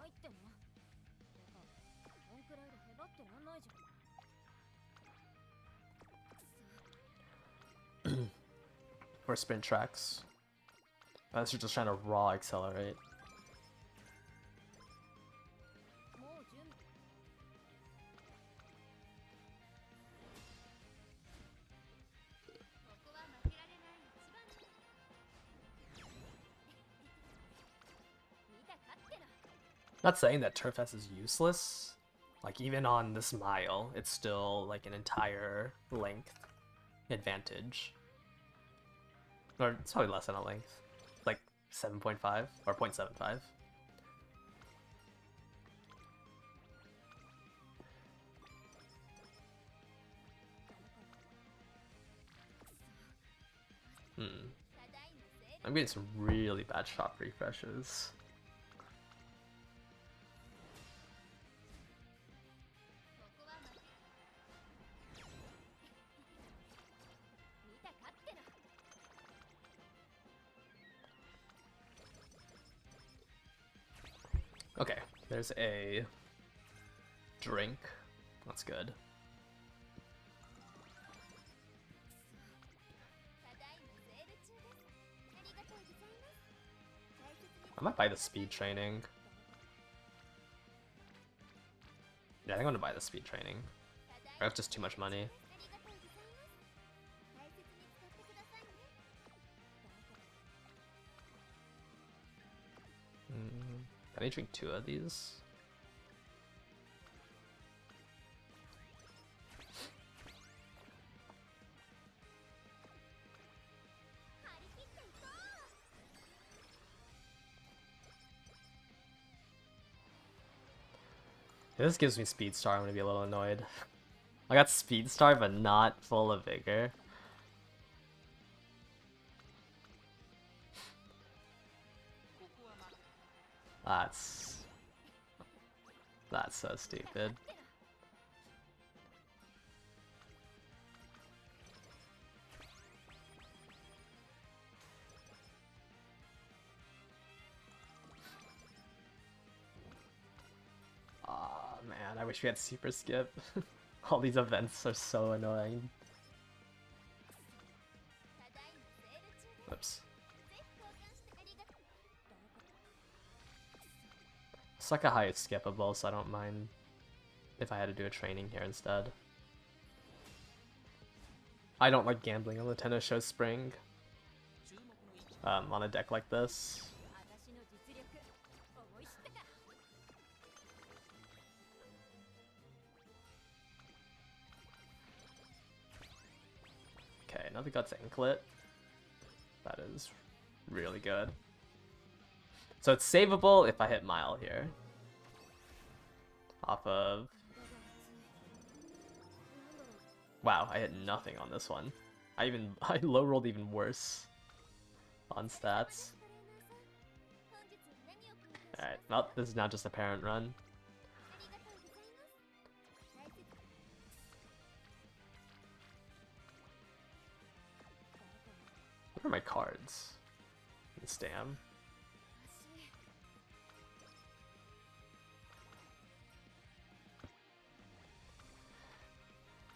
Speaker 1: for sprint tracks. Unless you're just trying to raw accelerate. Not saying that Turf S is useless, Like, even on this mile, it's still like an entire length advantage. Or it's probably less than a length. Like 7.5 or 0.75. I'm getting some really bad shop refreshes. Okay, there's a drink. That's good. I might buy the speed training. Yeah, I think I'm gonna buy the speed training. I have just too much money. Can I drink 2 of these? If this gives me Speed Star, I'm gonna be a little annoyed. I got Speed Star, but not full of Vigor. That's so stupid. Aw, man, I wish we had Super Skip. All these events are so annoying. Oops. It's like a high skippable, so I don't mind if I had to do a training here instead. I don't like gambling on the Tennis Show Spring on a deck like this. Okay, another Guts Anklet. That is really good. So it's savable if I hit Mile here. Off of... Wow, I hit nothing on this one. I low rolled even worse on stats. Alright, well, this is now just a parent run. What are my cards? Stam.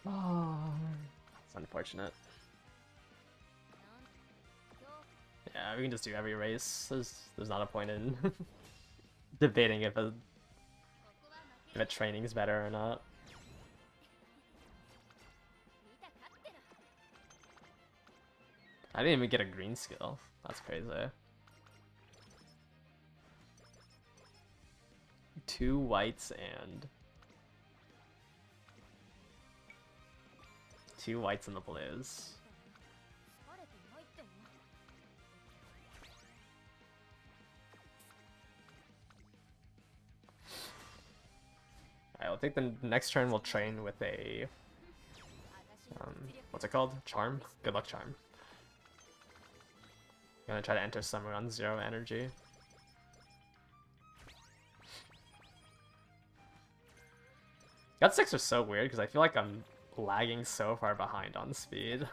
Speaker 1: Oh, it's unfortunate. Yeah, we can just do every race. There's not a point in debating if a training is better or not. I didn't even get a green skill. That's crazy. 2 whites and 2 whites and the blues. I think the next turn we'll train with a what's it called? Charm? Good luck charm. I'm gonna try to enter somewhere on 0 energy. God 6 are so weird because I feel like I'm lagging so far behind on speed.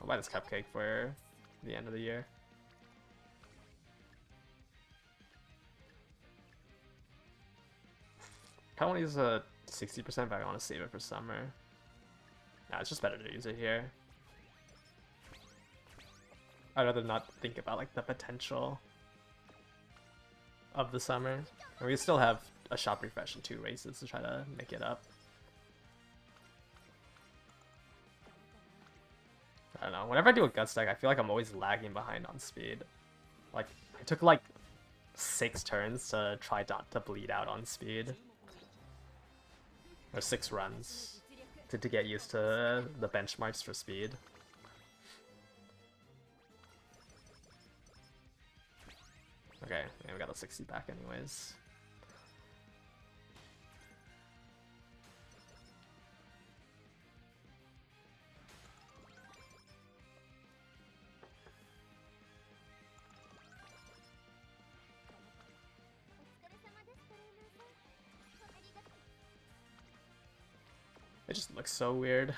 Speaker 1: I'll buy this cupcake for the end of the year. I want to use a 60%, but I want to save it for summer. Nah, it's just better to use it here. I'd rather not think about like the potential of the summer. And we still have a shop refresh in 2 races to try to make it up. I don't know. Whenever I do a guts deck, I feel like I'm always lagging behind on speed. Like, I took like 6 turns to try not to bleed out on speed. Or 6 runs to get used to the benchmarks for speed. Okay, yeah, we got a 60 back anyways. It just looks so weird.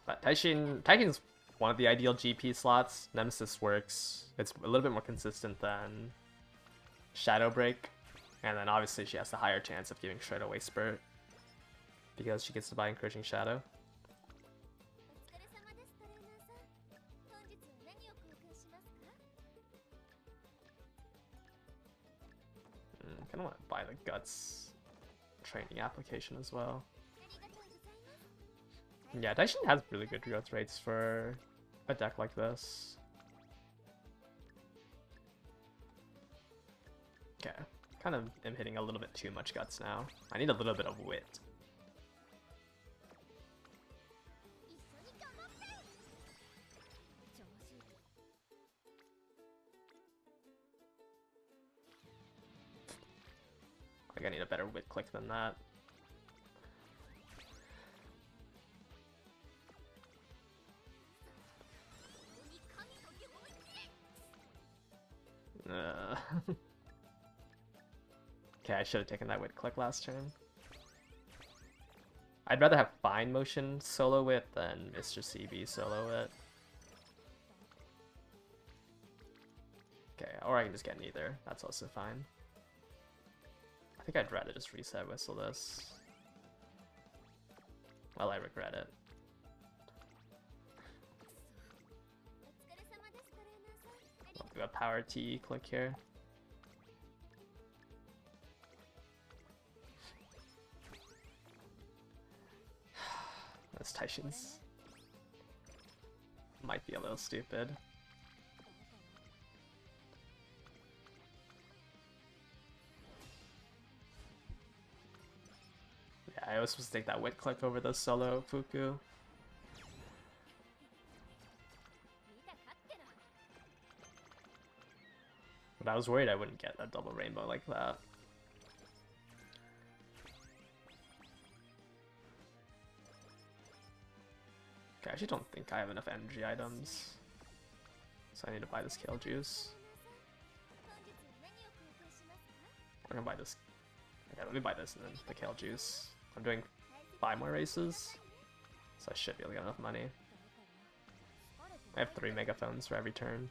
Speaker 1: But Taishin's one of the ideal GP slots. Nemesis works. It's a little bit more consistent than Shadow Break. And then obviously she has the higher chance of giving straight away Spurt, because she gets to buy Encouraging Shadow. I want to buy the Guts training application as well. Yeah, Daishin has really good growth rates for a deck like this. Okay, kind of am hitting a little bit too much Guts now. I need a little bit of wit. I think I need a better wit click than that. Okay, I should have taken that wit click last turn. I'd rather have Fine Motion solo wit than Mr. CB solo wit. Okay, or I can just get neither. That's also fine. I think I'd rather just reset whistle this. Well, I regret it. I'll do a power T click here. This Taishin's might be a little stupid. I was supposed to take that wit click over the solo Fuku. But I was worried I wouldn't get a double rainbow like that. Okay, I actually don't think I have enough energy items, so I need to buy this Kale Juice. I'm gonna buy this. Okay, let me buy this and then the Kale Juice. I'm doing 5 more races, so I should be able to get enough money. I have 3 megaphones for every turn.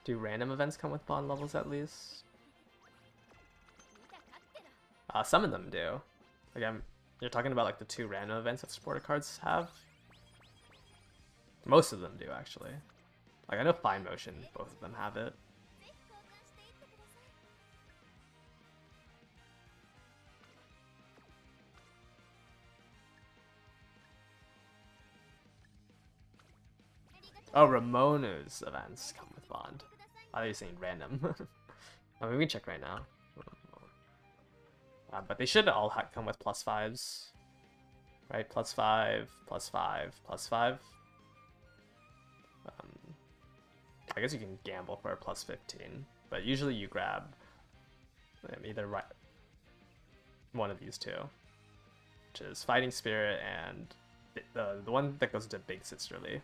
Speaker 1: Do random events come with bond levels at least? Some of them do. Again, you're talking about like the 2 random events that supporter cards have? Most of them do, actually. Like, I know Fine Motion, both of them have it. Oh, Ramona's events come with bond. I thought you were saying random. I mean, we can check right now. But they should all come with +5s. Right? +5, +5, +5. I guess you can gamble for a +15, but usually you grab either one of these two, which is Fighting Spirit and the one that goes into Big Sisterly.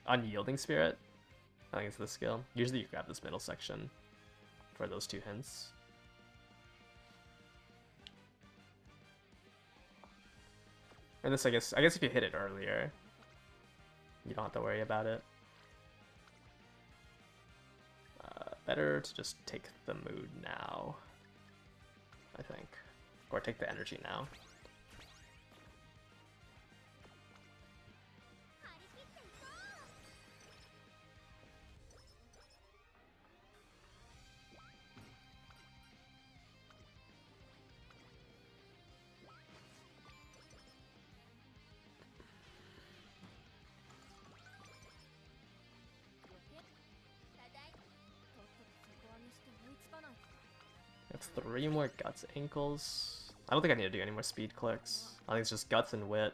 Speaker 1: Unyielding Spirit, I think it's the skill. Usually you grab this middle section for those 2 hints. And this, I guess if you hit it earlier, you don't have to worry about it. Better to just take the mood now, I think. Or take the energy now. 3 more guts ankles. I don't think I need to do any more speed clicks. I think it's just guts and wit.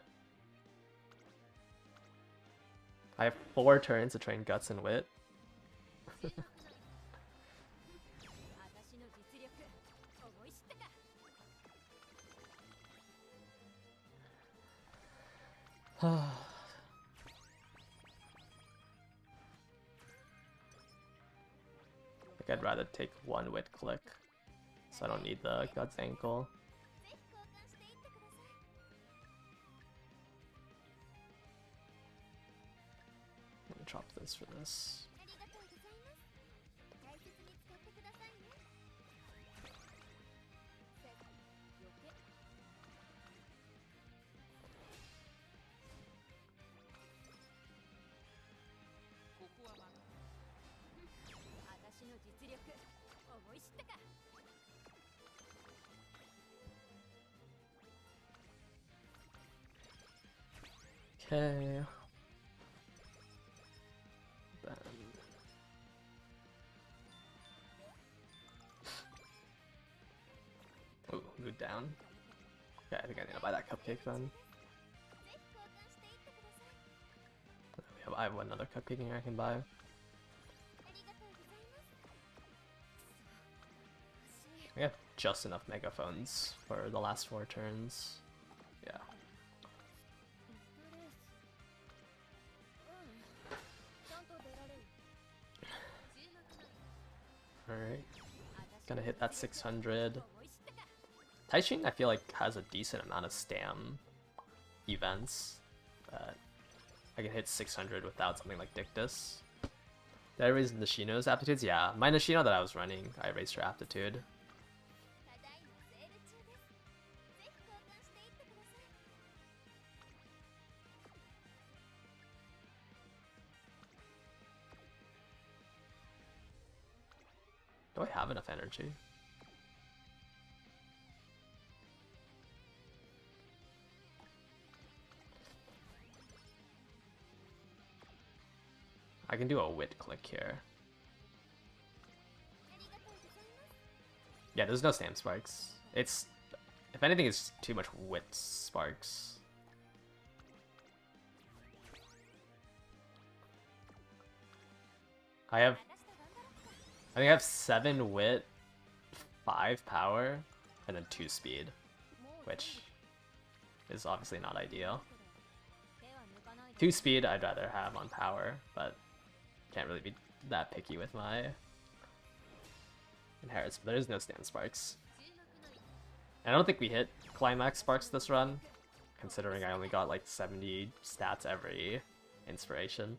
Speaker 1: I have 4 turns to train guts and wit. I think I'd rather take 1 wit click, so I don't need the guts ankle. Let me drop this for this. Okay. Then ooh, mood down. Okay, I think I need to buy that cupcake then. I have another cupcake here I can buy. We have just enough megaphones for the last 4 turns. Yeah. Alright. Gonna hit that 600. Taishin, I feel like, has a decent amount of stam events. But I can hit 600 without something like Dictus. Did I raise Nishino's aptitudes? Yeah, my Nishino that I was running, I raised her aptitude. Do I have enough energy? I can do a wit click here. Yeah, there's no stam sparks. It's, if anything, it's too much wit sparks. I think I have 7 wit, 5 power, and then 2 speed, which is obviously not ideal. 2 speed I'd rather have on power, but can't really be that picky with my inherits. But there's no stam sparks. And I don't think we hit climax sparks this run, considering I only got like 70 stats every inspiration.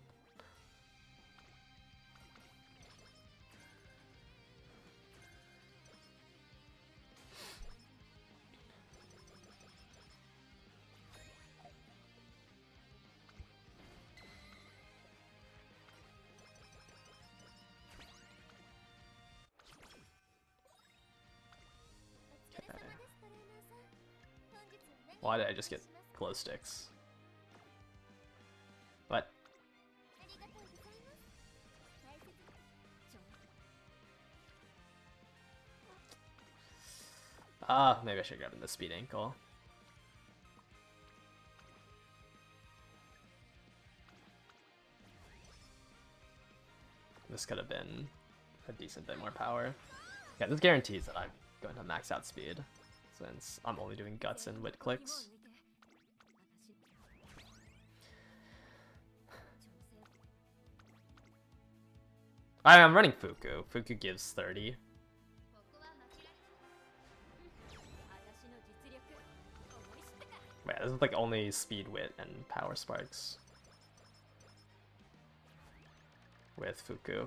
Speaker 1: Why did I just get glow sticks? What? Maybe I should grab the speed ankle. This could have been a decent bit more power. Yeah, this guarantees that I'm going to max out speed, since I'm only doing guts and wit clicks. I'm running Fuku. Fuku gives 30. Wait, this is like only speed, wit, and power sparks with Fuku.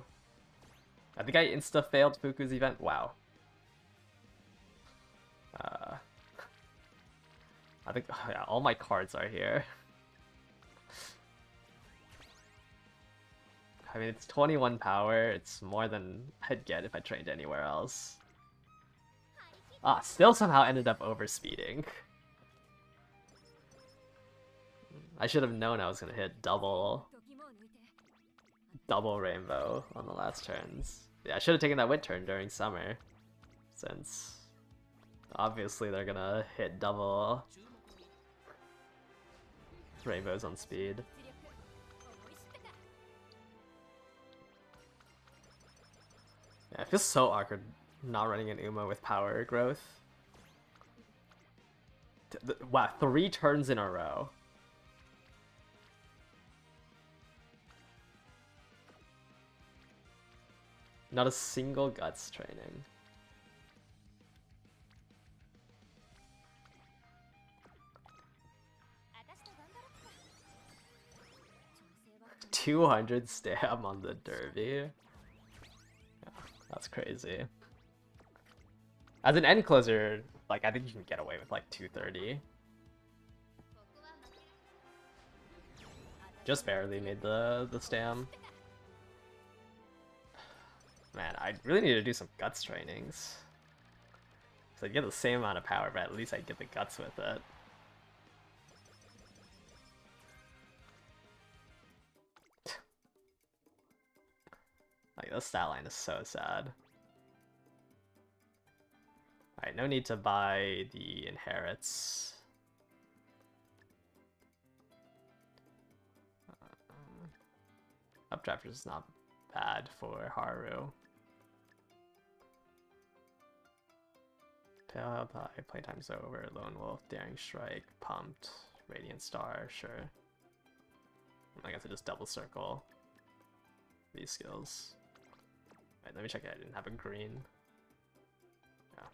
Speaker 1: I think I insta-failed Fuku's event. Wow. I think, oh yeah, all my cards are here. I mean, it's 21 power. It's more than I'd get if I trained anywhere else. Still somehow ended up overspeeding. I should have known I was gonna hit double rainbow on the last turns. Yeah, I should have taken that wit turn during summer. since obviously they're gonna hit double rainbows on speed. Yeah, it feels so awkward not running an Uma with power growth. Wow, 3 turns in a row. Not a single guts training. $200 stab on the Derby. Yeah, that's crazy. As an end closer, like I think you can get away with like 230. Just barely made the stam. Man, I really need to do some guts trainings. So I get the same amount of power, but at least I get the guts with it. Like, this stat line is so sad. Alright, no need to buy the inherits. Updrafters is not bad for Haru. Pale Pie, playtime's over, Lone Wolf, Daring Strike, Pumped, Radiant Star, sure. I guess I just double circle these skills. Right, let me check it. I didn't have a green. Yeah.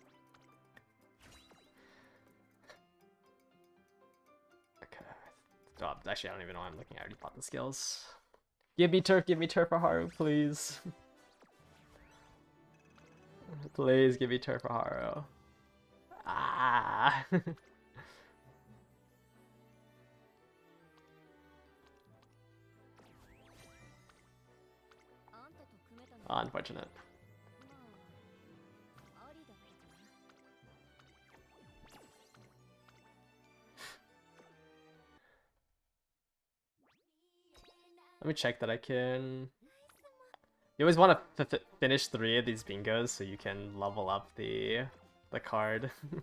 Speaker 1: Okay. Oh, actually, I don't even know why I'm looking. I already bought the skills. Give me turf for Haru, please. Please give me turf for Haru. Ah! Oh, unfortunate. Let me check that I can... You always want to finish 3 of these bingos so you can level up the card. Okay,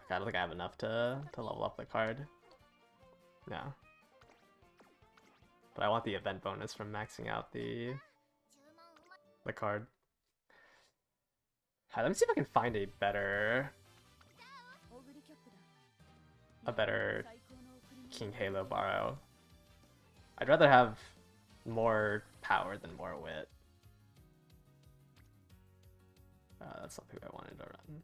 Speaker 1: I don't think I have enough to level up the card. No. But I want the event bonus from maxing out the card. Alright, let me see if I can find a better King Halo borrow. I'd rather have more power than more wit. That's not who I wanted to run.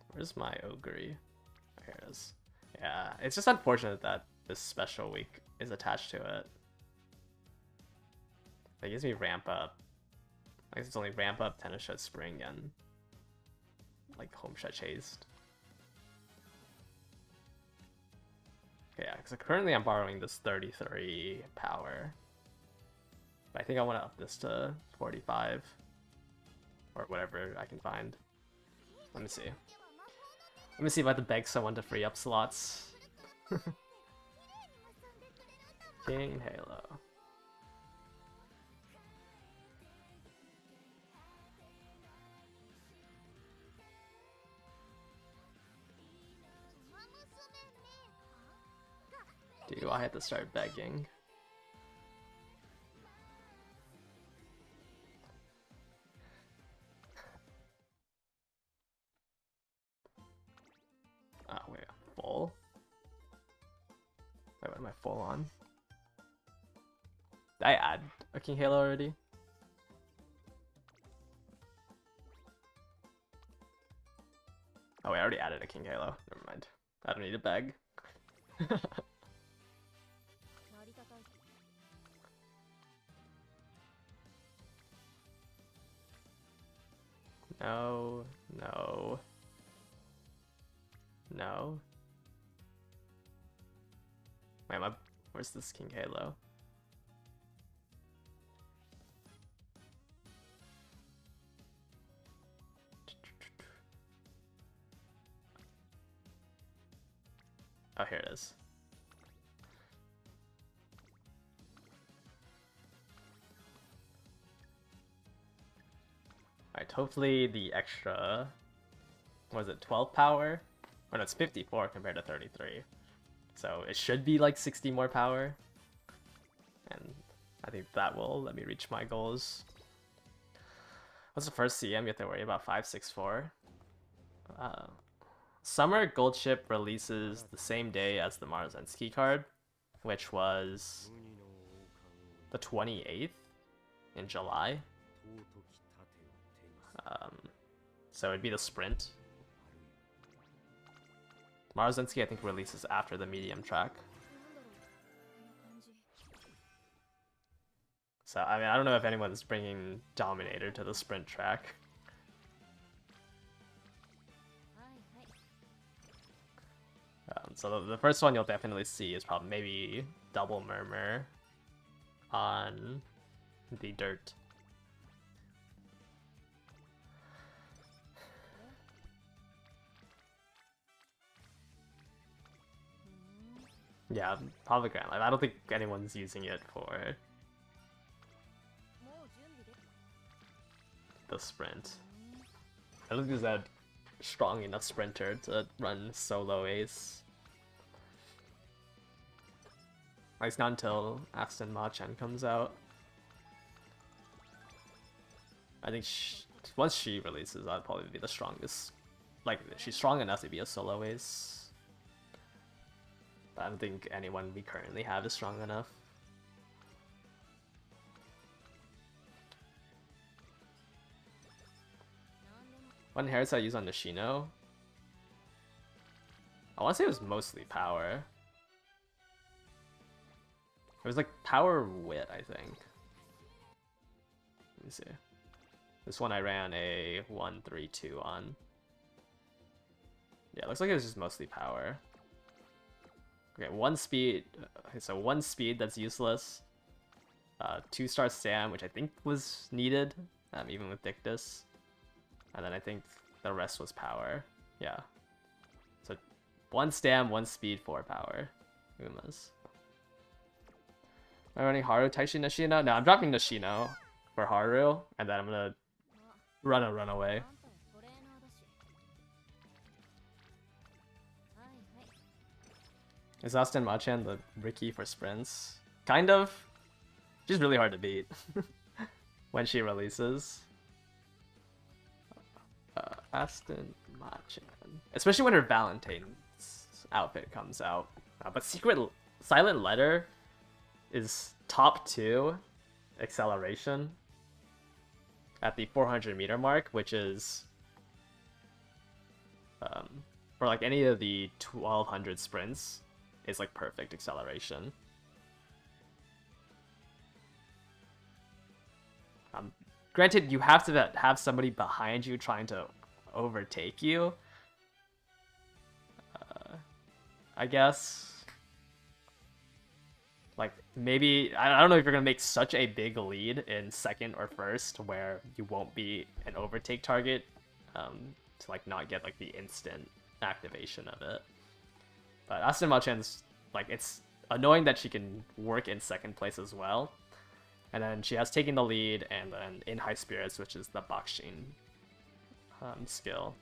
Speaker 1: Where's my Ogre? Oh, here it is. Yeah, it's just unfortunate that this special week is attached to it. That gives me ramp up. I guess it's only ramp up, tennis shot, spring, and like home shot chased. Okay, yeah, because currently I'm borrowing this 33 power. But I think I want to up this to 45. Or whatever I can find. Let me see. Let me see if I have to beg someone to free up slots. King Halo. Do I have to start begging? Oh wait, full? Wait, what am I full on? Did I add a King Halo already? Oh wait, I already added a King Halo. Never mind. I don't need a beg. No, no. No. Wait, where's this King Halo? Oh, here it is. hopefully the extra, what is it, 12 power? Or no, it's 54 compared to 33. So it should be like 60 more power. And I think that will let me reach my goals. What's the first CM? You have to worry about 564. Summer Gold Ship releases the same day as the Marzensky card, which was the 28th in July. So it'd be the sprint. Marzensky, I think, releases after the medium track. So, I mean, I don't know if anyone's bringing Dominator to the sprint track. So the first one you'll definitely see is probably maybe Double Murmur on the dirt. Yeah, probably Grand Life. I don't think anyone's using it for the sprint. I don't think there's a strong enough sprinter to run solo ace. At least not until Aston Machan comes out. I think once she releases, that'd probably be the strongest. Like, she's strong enough to be a solo ace. But I don't think anyone we currently have is strong enough. What inherits I use on Nishino? I want to say it was mostly power. It was like power wit, I think. Let me see. This one I ran a 1-3-2 on. Yeah, it looks like it was just mostly power. Okay, 1 speed. Okay, so 1 speed that's useless. 2-star Sam, which I think was needed, even with Dictus. And then I think the rest was power. Yeah. So 1 stam, 1 speed, 4 power. Umas. Am I running Haru, Taishi, Nishino? No, I'm dropping Nishino for Haru, and then I'm gonna run away. Is Aston Machan the Ricky for sprints? Kind of. She's really hard to beat when she releases. Aston Machan. Especially when her Valentine's outfit comes out. But Silent Letter is top 2 acceleration at the 400 meter mark, which is for like any of the 1200 sprints is like perfect acceleration. Granted, you have to have somebody behind you trying to overtake you, I guess. Like, maybe, I don't know if you're going to make such a big lead in second or first where you won't be an overtake target to like not get like the instant activation of it. But Aston Machan's, like, it's annoying that she can work in second place as well. And then she has taken the lead and then in High Spirits, which is the Bakshin skill.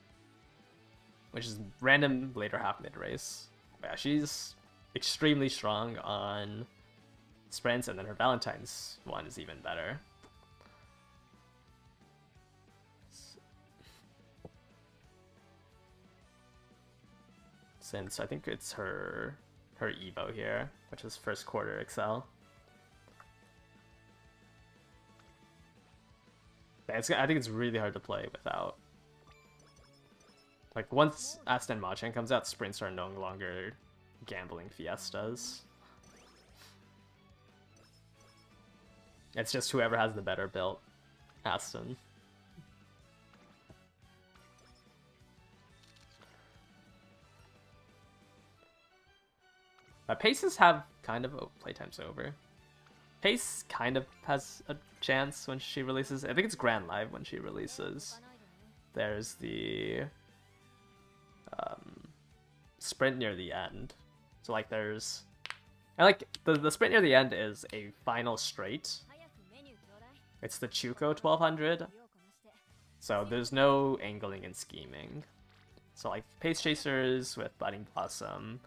Speaker 1: Which is random later half mid race. Yeah, she's extremely strong on sprints, and then her Valentine's one is even better. Since I think it's her Evo here, which is first quarter Excel. Yeah, I think it's really hard to play without. Like, once Aston Machan comes out, sprints are no longer gambling fiestas. It's just whoever has the better built Aston. Paces have kind of... Oh, playtime's over. Pace kind of has a chance when she releases. I think it's Grand Live when she releases. There's the sprint near the end. So like there's... And like the sprint near the end is a final straight. It's the Chuko 1200. So there's no angling and scheming. So like Pace Chasers with Budding Blossom.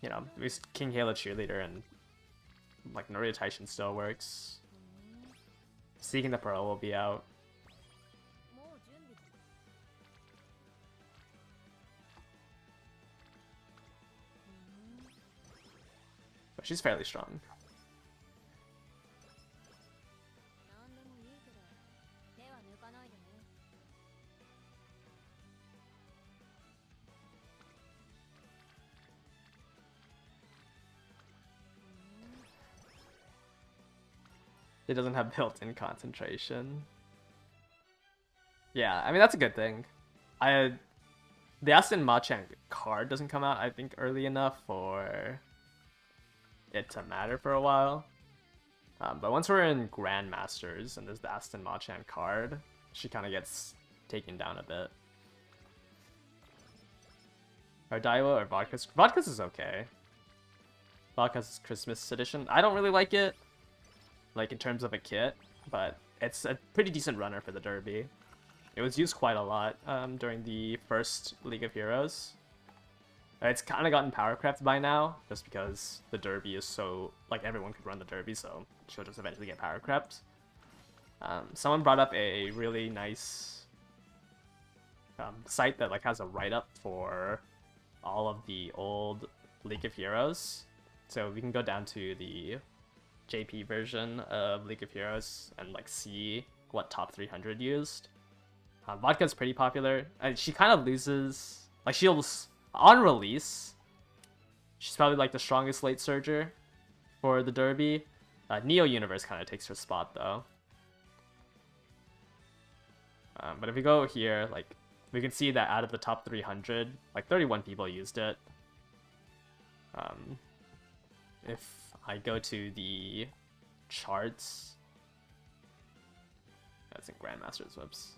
Speaker 1: You know, King Halo Cheerleader and like Noria Taishin still works. Seeking the Pearl will be out. But she's fairly strong. It doesn't have built-in concentration. Yeah, I mean, that's a good thing. The Aston Machan card doesn't come out, I think, early enough for it to matter for a while. But once we're in Grandmasters and there's the Aston Machan card, she kind of gets taken down a bit. Or Daiwa or Vodka's? Vodka's is okay. Vodka's Christmas edition. I don't really like it, like in terms of a kit, but it's a pretty decent runner for the Derby. It was used quite a lot during the first League of Heroes. It's kind of gotten power crept by now, just because the Derby is so, like, everyone could run the Derby, so she'll just eventually get power crept. Someone brought up a really nice site that like has a write-up for all of the old League of Heroes. So we can go down to the JP version of League of Heroes and like see what top 300 used. Vodka's pretty popular, and she kind of loses, like she'll, on release, she's probably like the strongest late surger for the Derby. Neo Universe kind of takes her spot though. But if we go here, like, we can see that out of the top 300, like 31 people used it. If I go to the charts, that's in Grandmasters, whoops.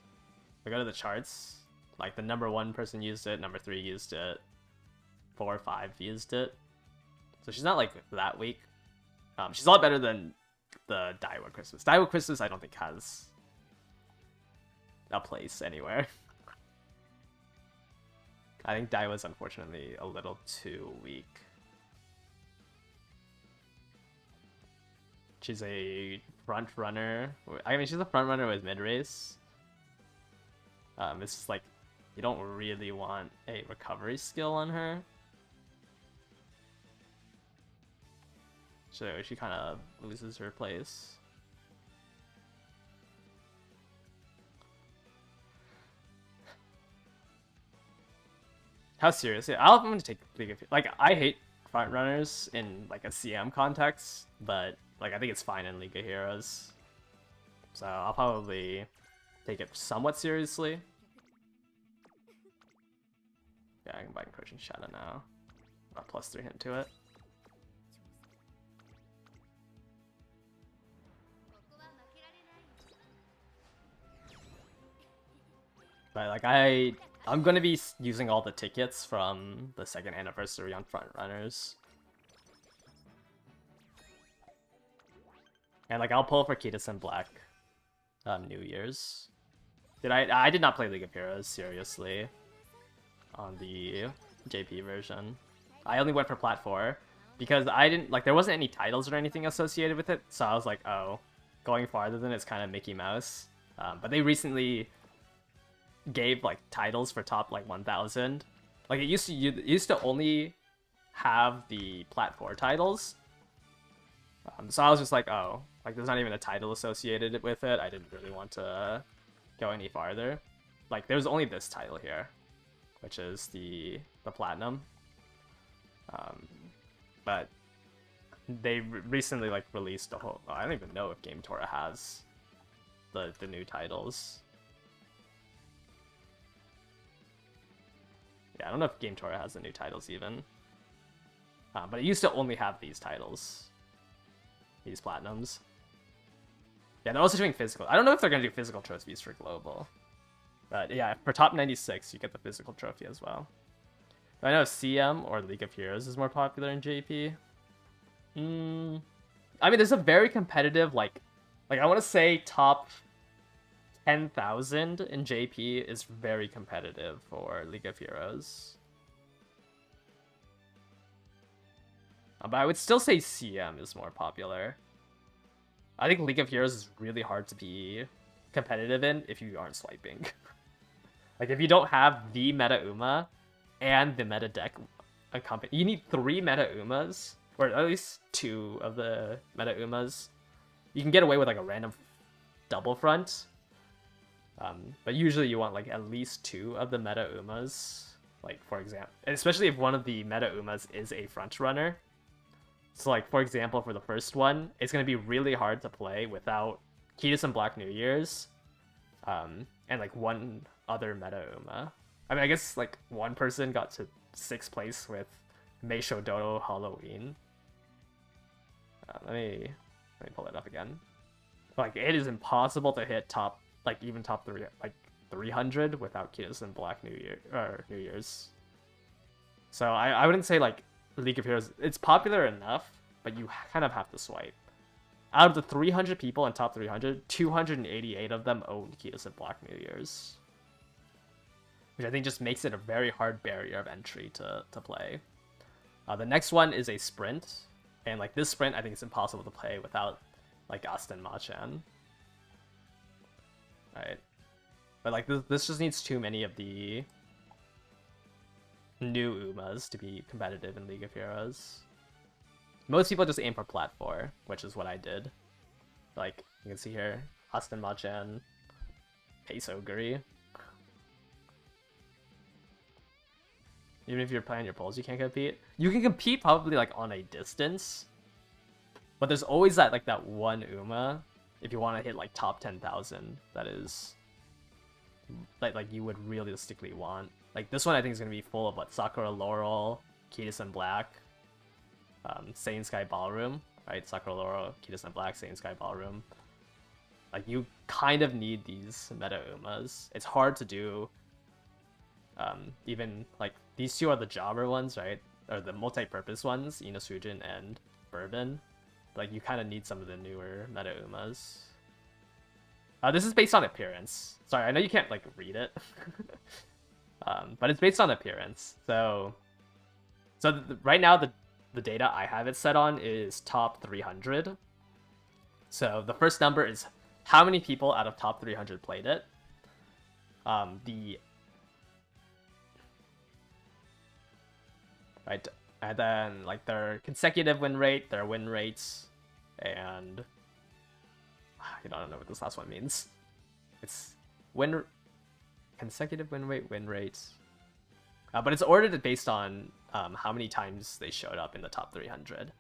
Speaker 1: If I go to the charts, like the number 1 person used it, number 3 used it, 4 or 5 used it. So she's not like that weak. She's a lot better than the Daiwa Christmas. Daiwa Christmas I don't think has a place anywhere. I think Daiwa's unfortunately a little too weak. She's a front runner. I mean, she's a front runner with mid race. It's just like, you don't really want a recovery skill on her. So she kind of loses her place. How seriously? I'm going to take League of, like, I hate front runners in like a CM context, but like I think it's fine in League of Heroes. So I'll probably take it somewhat seriously. Yeah, I can buy Encroaching Shadow now. A +3 hint to it. But like I'm gonna be using all the tickets from the 2nd anniversary on front runners. And like I'll pull for Kitasen Black New Year's. I did not play League of Heroes seriously on the JP version. I only went for Plat 4 because I didn't like, there wasn't any titles or anything associated with it, so I was like, oh, going farther than it's kind of Mickey Mouse. But they recently gave like titles for top like 1000. Like it used to only have the Plat 4 titles. So I was just like, oh, like there's not even a title associated with it. I didn't really want to go any farther. Like there's only this title here, which is the Platinum. But they recently like released a whole, I don't even know if Game Tora has the new titles. Yeah, I don't know if Game Tora has the new titles even. But it used to only have these titles. These Platinums. Yeah, they're also doing physical. I don't know if they're going to do physical trophies for Global. But yeah, for top 96, you get the physical trophy as well. I know CM or League of Heroes is more popular in JP. I mean, there's a very competitive, like, Like, I want to say top 10,000 in JP is very competitive for League of Heroes. But I would still say CM is more popular. I think League of Heroes is really hard to be competitive in if you aren't swiping. Like, if you don't have the meta Uma and the meta deck accompany, you need 3 meta Umas, or at least 2 of the meta Umas. You can get away with like a random double front, but usually you want like at least 2 of the meta Umas. Like, for example, especially if one of the meta Umas is a front runner. So like, for example, for the first one, it's going to be really hard to play without Kiedis and Black New Year's, and like one other meta Uma. I mean, I guess like one person got to 6th place with Meisho Dodo Halloween. Let me pull it up again. Like, it is impossible to hit top, like even top 3, like 300 without Kiedis and Black New Year or New Year's. So I wouldn't say like League of Heroes, it's popular enough, but you kind of have to swipe. Out of the 300 people in top 300, 288 of them own Kiedis and Black New Year's, which I think just makes it a very hard barrier of entry to play. The next one is a sprint, and like this sprint, I think it's impossible to play without like Aston Machan. Right, but like this just needs too many of the new Umas to be competitive in League of Heroes. Most people just aim for Plat 4, which is what I did. Like, you can see here, Aston Machan, Pace Ogre. Even if you're playing your polls, you can't compete. You can compete probably like on a distance, but there's always that like that one Uma, if you want to hit like top 10,000, that is like you would realistically want. Like this one I think is gonna be full of what, Sakura Laurel, Kiedis and Black, Saiyan Sky Ballroom, right? Sakura Laurel, Kiedis and Black, Saiyan Sky Ballroom. Like you kind of need these meta Umas. It's hard to do. Even like these 2 are the jobber ones, right? Or the multi-purpose ones, Inusujin and Bourbon. Like you kind of need some of the newer meta Umas. This is based on appearance. Sorry, I know you can't like read it. But it's based on appearance. So right now the data I have it set on is top 300. So the first number is how many people out of top 300 played it. Right, and then like their consecutive win rate, their win rates, and I don't know what this last one means. It's consecutive win rate, win rates. But it's ordered based on how many times they showed up in the top 300.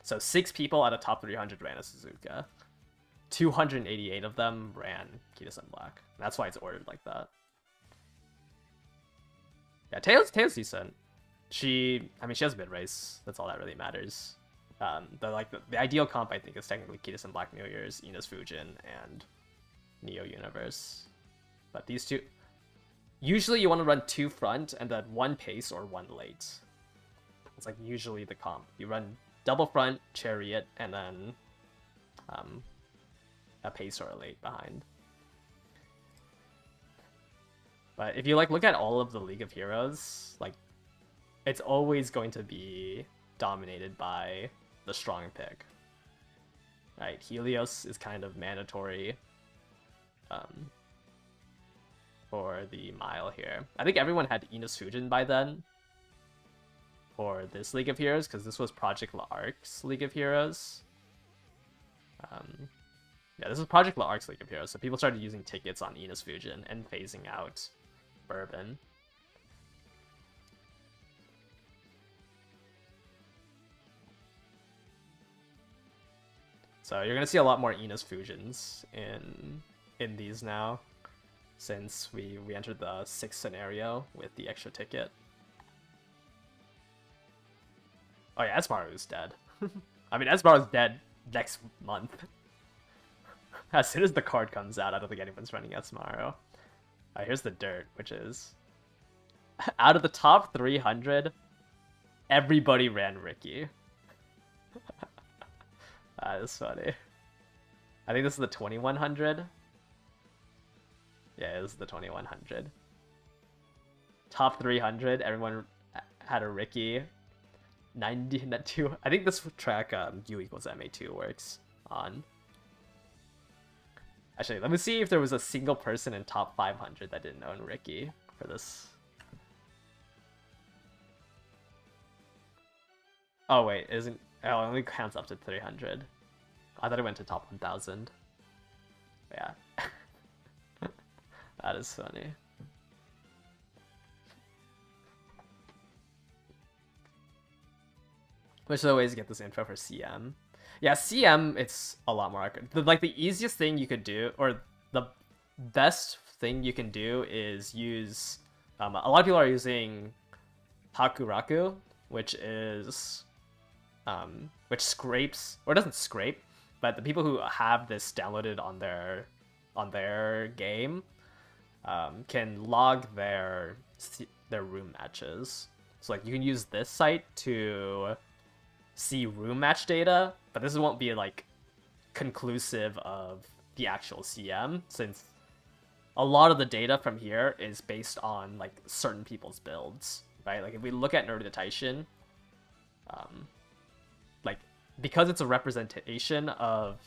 Speaker 1: So 6 people out of top 300 ran a Suzuka. 288 of them ran Kiedis and Black. That's why it's ordered like that. Yeah, Taylor's decent. She has mid race. That's all that really matters. The ideal comp I think is technically Kiedis and Black New Year's, Ines Fujin, and Neo Universe. But these 2, usually you want to run 2 front and then 1 pace or 1 late. It's like usually the comp. You run double front, chariot, and then a pace or a late behind. But if you like look at all of the League of Heroes, like it's always going to be dominated by the strong pick. Right, Helios is kind of mandatory for the mile here. I think everyone had Ines Fujin by then for this League of Heroes, because this was Project L'Arc's League of Heroes. Yeah, this is Project L'Arc's League of Heroes, so people started using tickets on Ines Fujin and phasing out Bourbon. So you're gonna see a lot more Ines Fujins in these now, since we entered the 6th scenario with the extra ticket. Oh yeah, Esmaru's dead. I mean, Esmaru's dead next month. As soon as the card comes out, I don't think anyone's running Esmaru. Here's the dirt, which is out of the top 300, everybody ran Ricky. That is funny. I think this is the 2100. Yeah, this is the 2100. Top 300, everyone had a Ricky. 92. I think this track U equals MA2 works on. Actually, let me see if there was a single person in top 500 that didn't own Ricky for this. Oh wait, isn't it only counts up to 300. I thought it went to top 1000. Yeah. That is funny. Which are the ways to get this info for CM? Yeah, CM, it's a lot more accurate. The easiest thing you could do, or the best thing you can do, is use... a lot of people are using Hakuraku, which is... which scrapes, or doesn't scrape, but the people who have this downloaded on their game can log their room matches. So like you can use this site to see room match data, but this won't be like conclusive of the actual CM, since a lot of the data from here is based on like certain people's builds, right? Like if we look at Naruto Taishin, like because it's a representation of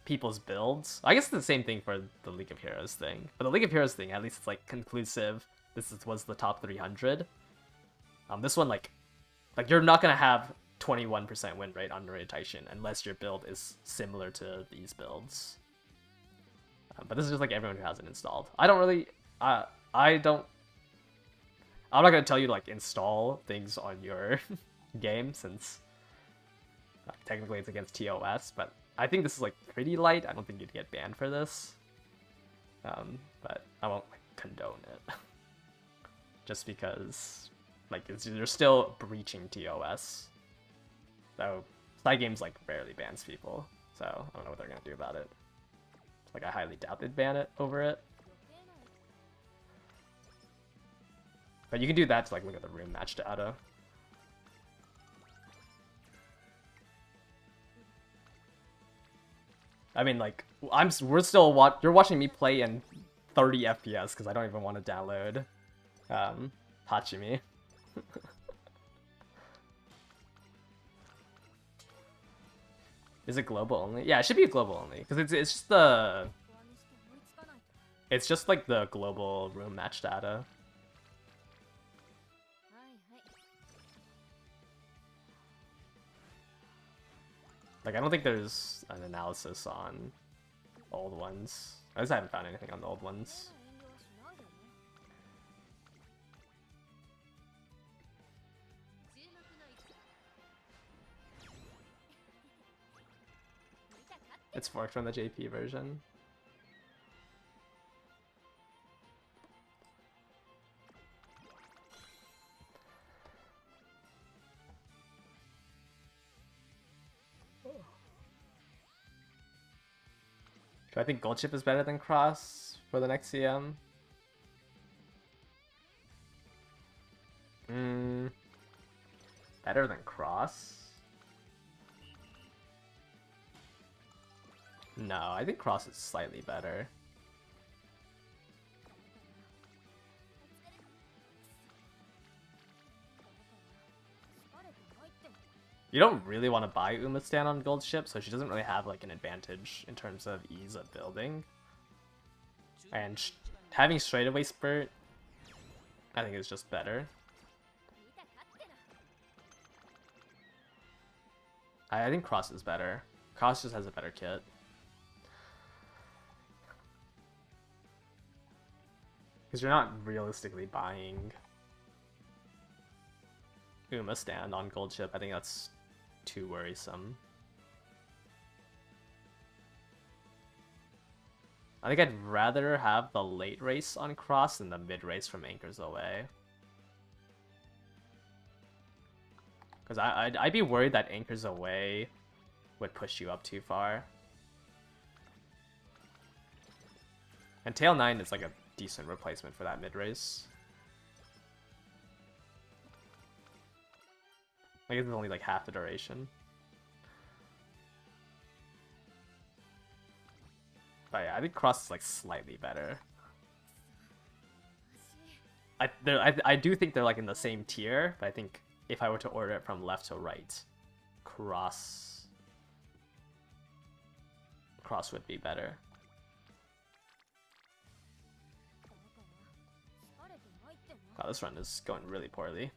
Speaker 1: people's builds. I guess it's the same thing for the League of Heroes thing, but the League of Heroes thing, at least it's like conclusive. Was the top 300. This one like you're not gonna have 21% win rate on Naruto Taishin unless your build is similar to these builds. But this is just like everyone who has it installed. I don't really, I'm not gonna tell you to like install things on your game, since technically it's against TOS, but I think this is like pretty light. I don't think you'd get banned for this. But I won't like condone it. Just because like you're still breaching TOS. So side games like rarely bans people. So I don't know what they're gonna do about it. Like I highly doubt they'd ban it over it. But you can do that to like look at the room match data. I mean, like you're watching me play in 30 FPS because I don't even want to download Hachimi. Is it global only? Yeah, it should be global only because it's just like the global room match data. Like I don't think there's an analysis on old ones. I just haven't found anything on the old ones. It's forked from the JP version. Do I think Gold Chip is better than Cross for the next CM? Better than Cross? No, I think Cross is slightly better. You don't really want to buy Uma Stan on Gold Ship, so she doesn't really have like an advantage in terms of ease of building. And having straightaway spurt, I think is just better. I think Cross is better. Cross just has a better kit. Because you're not realistically buying Uma Stand on Gold Chip. I think that's too worrisome. I think I'd rather have the late race on Cross than the mid race from Anchors Away. Because I'd be worried that Anchors Away would push you up too far. And Tail 9 is like a decent replacement for that mid race. Like it's only like half the duration. But yeah, I think Cross is like slightly better. I do think they're like in the same tier, but I think if I were to order it from left to right, Cross would be better. Wow, this run is going really poorly.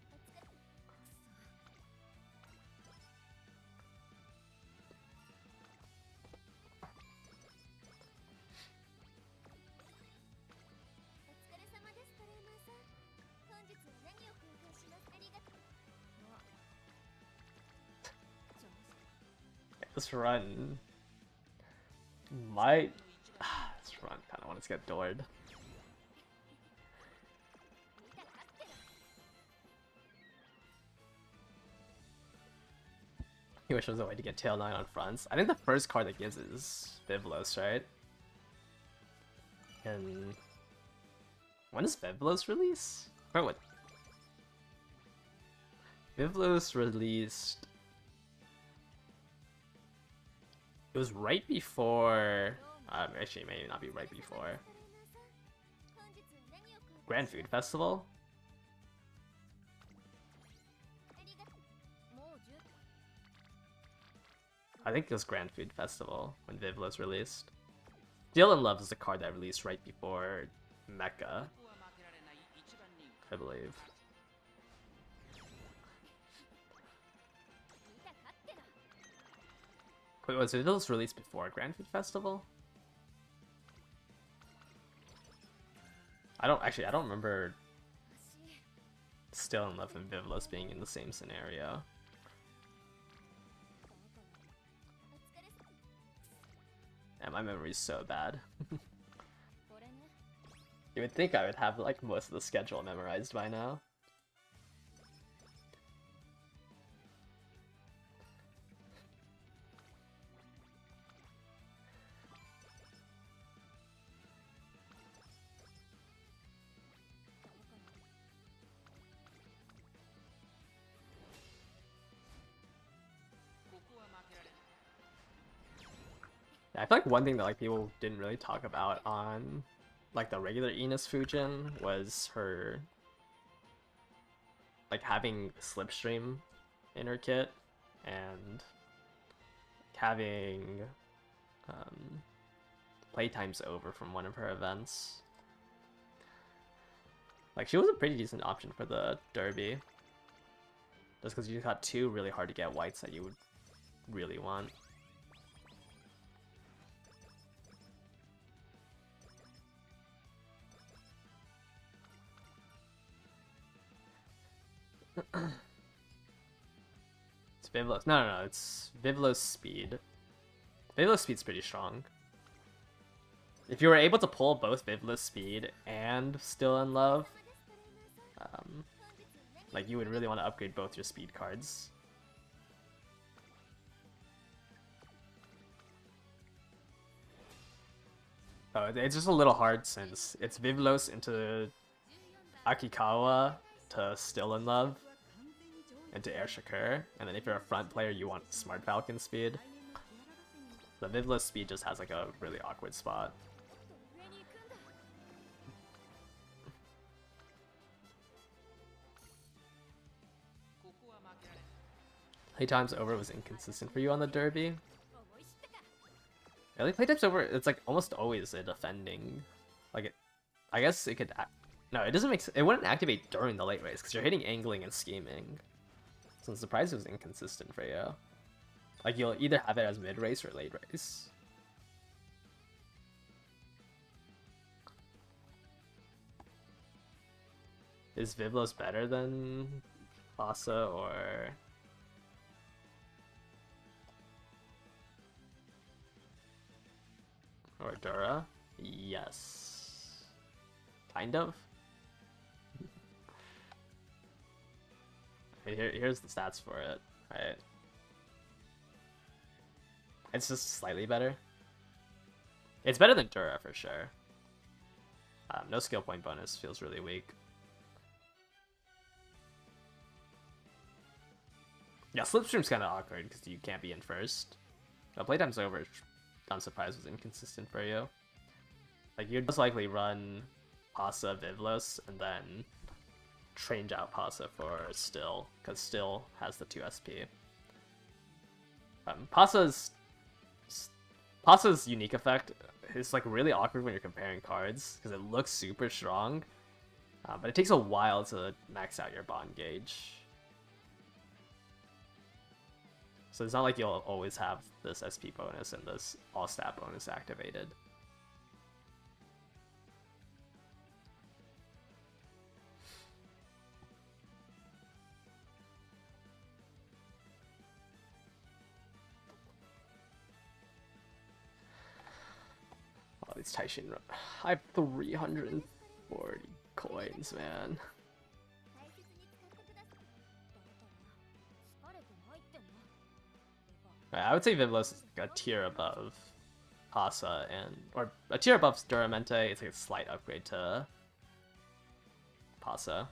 Speaker 1: This run might... this run kind of wants to get doored. He wish there was a way to get Tail 9 on fronts. I think the first card that gives is Vivlos, right? And when does Vivlos release? Or what? Vivlos released... It was right before... actually, it may not be right before. Grand Food Festival? I think it was Grand Food Festival when Vivlos released. Still in Love is a card that released right before Mecha, I believe. Wait, was Vivlos released before Grand Food Festival? I don't remember Still in Love and Vivlos being in the same scenario. And my memory's so bad. You would think I would have like most of the schedule memorized by now. I feel like one thing that like people didn't really talk about on like the regular Enos Fujin was her like having Slipstream in her kit and having Playtime's Over from one of her events. Like she was a pretty decent option for the Derby. Just because you got two really hard to get whites that you would really want. It's Vivlos. No, it's Vivlos Speed. Vivlos Speed's pretty strong. If you were able to pull both Vivlos Speed and Still in Love, like you would really want to upgrade both your speed cards. Oh, it's just a little hard since it's Vivlos into Akikawa to Still in Love into Air Shakur, and then if you're a front player you want Smart Falcon speed. The Vivlos speed just has like a really awkward spot. Playtime's Over was inconsistent for you on the Derby. Really, Playtime's Over, it's like almost always a defending. Like it, I guess it could. No, it doesn't it wouldn't activate during the late race because you're hitting angling and scheming. So I'm surprised it was inconsistent for you. Like you'll either have it as mid race or late race. Is Vivlos better than Asa or Dura? Yes. Kind of. Here's the stats for it. Right. It's just slightly better. It's better than Dura for sure. No skill point bonus feels really weak. Yeah, Slipstream's kind of awkward because you can't be in first. But Playtime's Over, I'm surprised was inconsistent for you. Like, you'd most likely run Pasa Vivlos and then change out Pasa for Still, because Still has the 2 SP. Pasa's unique effect is like really awkward when you're comparing cards, because it looks super strong, but it takes a while to max out your bond gauge. So it's not like you'll always have this SP bonus and this all-stat bonus activated. Oh, these Taishin... I have 340 coins, man. I would say Vivlos is like a tier above Pasa or a tier above Duramente. It's like a slight upgrade to Pasa.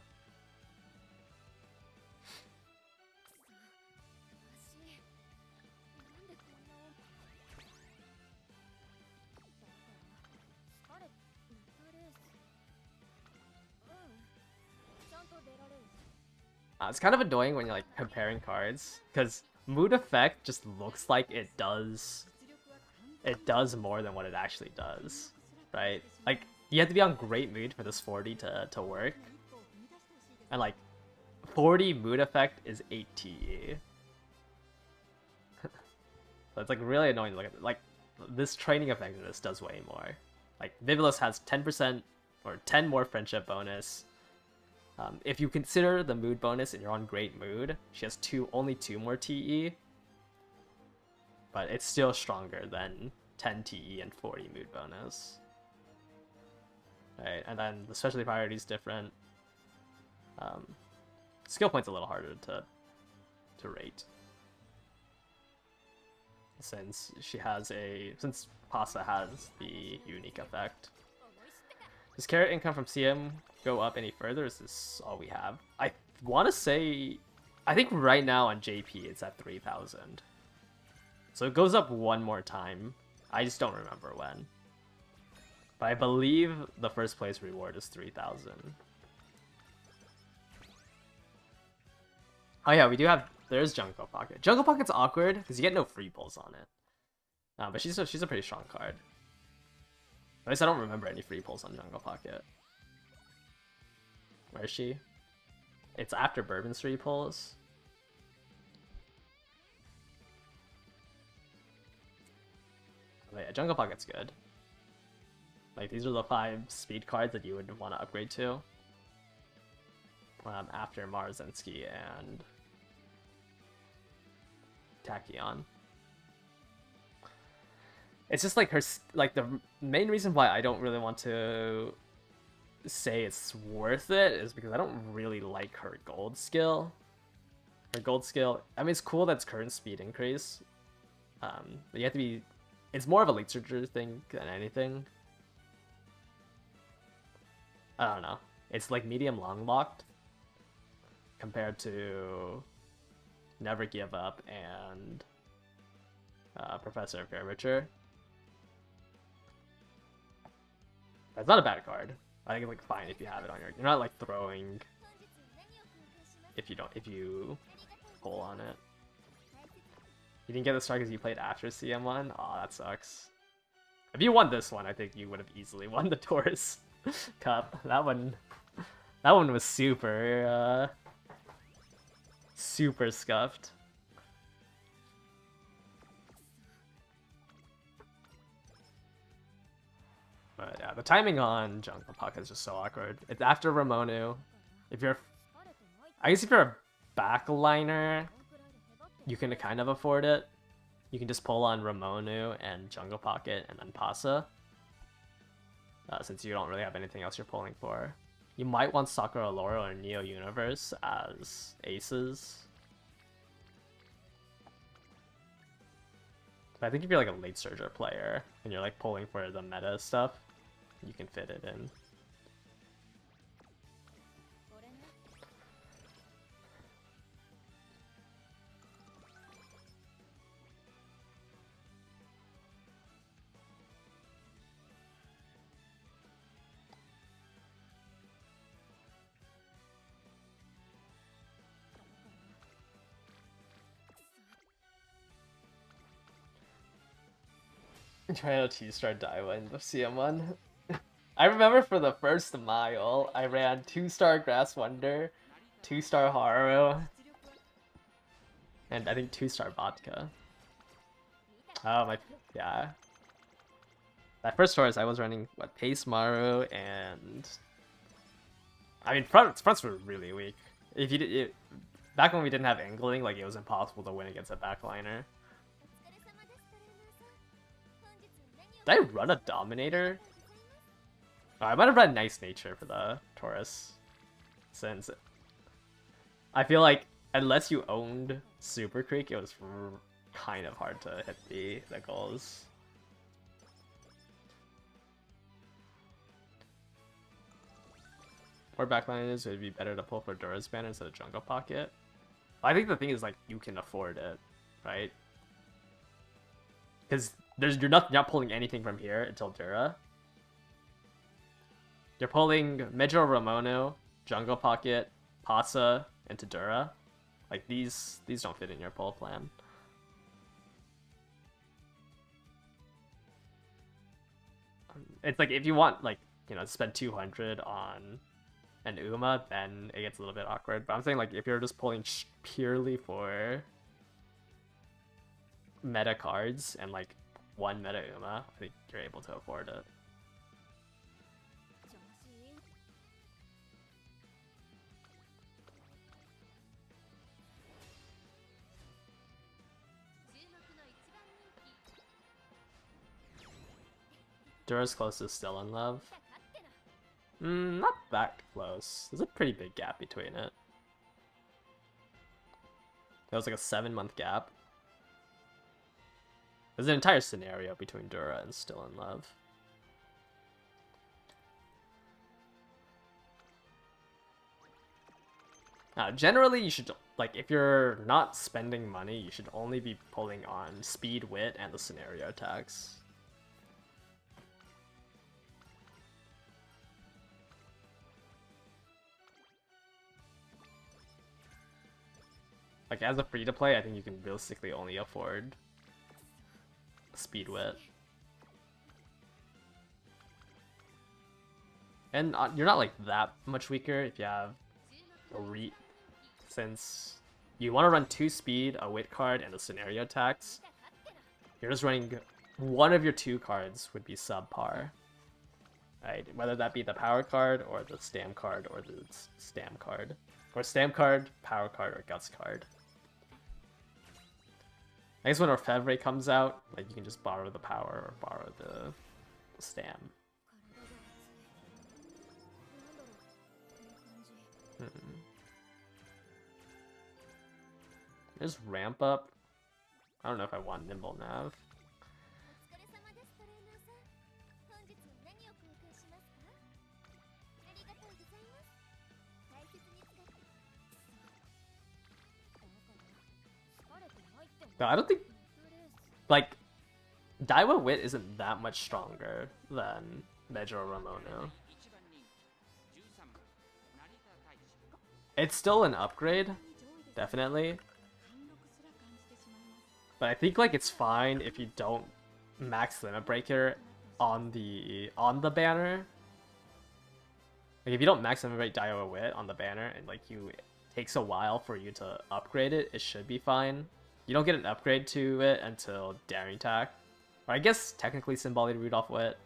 Speaker 1: It's kind of annoying when you're like comparing cards, because Mood Effect just looks like it does more than what it actually does, right? Like, you have to be on great mood for this 40 to work, and like 40 Mood Effect is 8 TE. So it's like really annoying to look at. Like, this training effectiveness does way more. Like, Vivlos has 10% or 10 more friendship bonus. If you consider the mood bonus and you're on great mood, she has only 2 more TE, but it's still stronger than 10 TE and 40 mood bonus. Right, and then the specialty priority is different. Skill point's a little harder to rate, since Pasa has the unique effect. Does carrot income from CM go up any further? Is this all we have? I want to say, I think right now on JP it's at 3,000. So it goes up one more time. I just don't remember when. But I believe the first place reward is 3,000. Oh yeah, there's Jungle Pocket. Jungle Pocket's awkward because you get no free pulls on it. But she's a pretty strong card. At least I don't remember any free pulls on Jungle Pocket. Where is she? It's after Bourbon's free pulls. But yeah, Jungle Pocket's good. Like, these are the 5 speed cards that you would want to upgrade to. After Marzensky and Tachyon. It's just like the main reason why I don't really want to say it's worth it is because I don't really like her gold skill. Her gold skill, I mean, it's cool that's current speed increase. But you have to be, it's more of a late surger thing than anything. I don't know. It's like medium long locked compared to Never Give Up and Professor of Curvature. That's not a bad card. I think it's like fine if you have it on your. You're not like throwing if you pull on it. You didn't get the star because you played after CM1? Aw, that sucks. If you won this one, I think you would have easily won the Taurus Cup. That one was super super scuffed. But yeah, the timing on Jungle Pocket is just so awkward. It's after Ramonu. I guess if you're a backliner, you can kind of afford it. You can just pull on Ramonu and Jungle Pocket and then Pasa. Since you don't really have anything else you're pulling for. You might want Sakura Laurel or Neo Universe as aces. But I think if you're like a late surger player and you're like pulling for the meta stuff, you can fit it in. Trying to T-star Daiwa in the CM1. I remember for the first mile, I ran 2-star Grass Wonder, 2-star Haru, and I think 2-star Vodka. Oh my, yeah. That first Taurus, I was running what, Pace Maru, and I mean fronts were really weak. If you did back when we didn't have angling, like it was impossible to win against a backliner. Did I run a Dominator? Oh, I might have run Nice Nature for the Taurus, since I feel like unless you owned Super Creek, it was kind of hard to hit the goals. Or backliners, it would be better to pull for Dura's banner instead of Jungle Pocket. I think the thing is like you can afford it, right? Because you're not pulling anything from here until Dura. You're pulling Metro Ramono, Jungle Pocket, Pasa, into Dura. Like these don't fit in your pull plan. It's like if you want like, you know, spend 200 on an Uma, then it gets a little bit awkward. But I'm saying like if you're just pulling purely for meta cards and like one meta Uma, I think you're able to afford it. Dura's close is still in love. Not that close. There's a pretty big gap between it. There was like a 7-month gap. There's an entire scenario between Dura and Still in Love. Generally, you should, like, if you're not spending money, you should only be pulling on Speed, Wit, and the scenario attacks. Like, as a free-to-play, I think you can realistically only afford Speed Wit. And you're not, like, that much weaker if you have a since you want to run 2 Speed, a Wit card, and the scenario attacks. You're just running one of your 2 cards would be subpar. Right? Whether that be the power card, or the stam card, or the stam card. Or stam card, power card, or guts card. I guess when Orfevre comes out, like you can just borrow the power or borrow the stam. Just ramp up. I don't know if I want Nimble Nav. No, I don't think, like, Daiwa Wit isn't that much stronger than Medro Ramono. It's still an upgrade, definitely. But I think like it's fine if you don't max Limit Breaker on the banner. Like if you don't max Limit Break Daiwa Wit on the banner and like it takes a while for you to upgrade it, it should be fine. You don't get an upgrade to it until Daring Tack. Or I guess technically Symbolic Rudolph Wit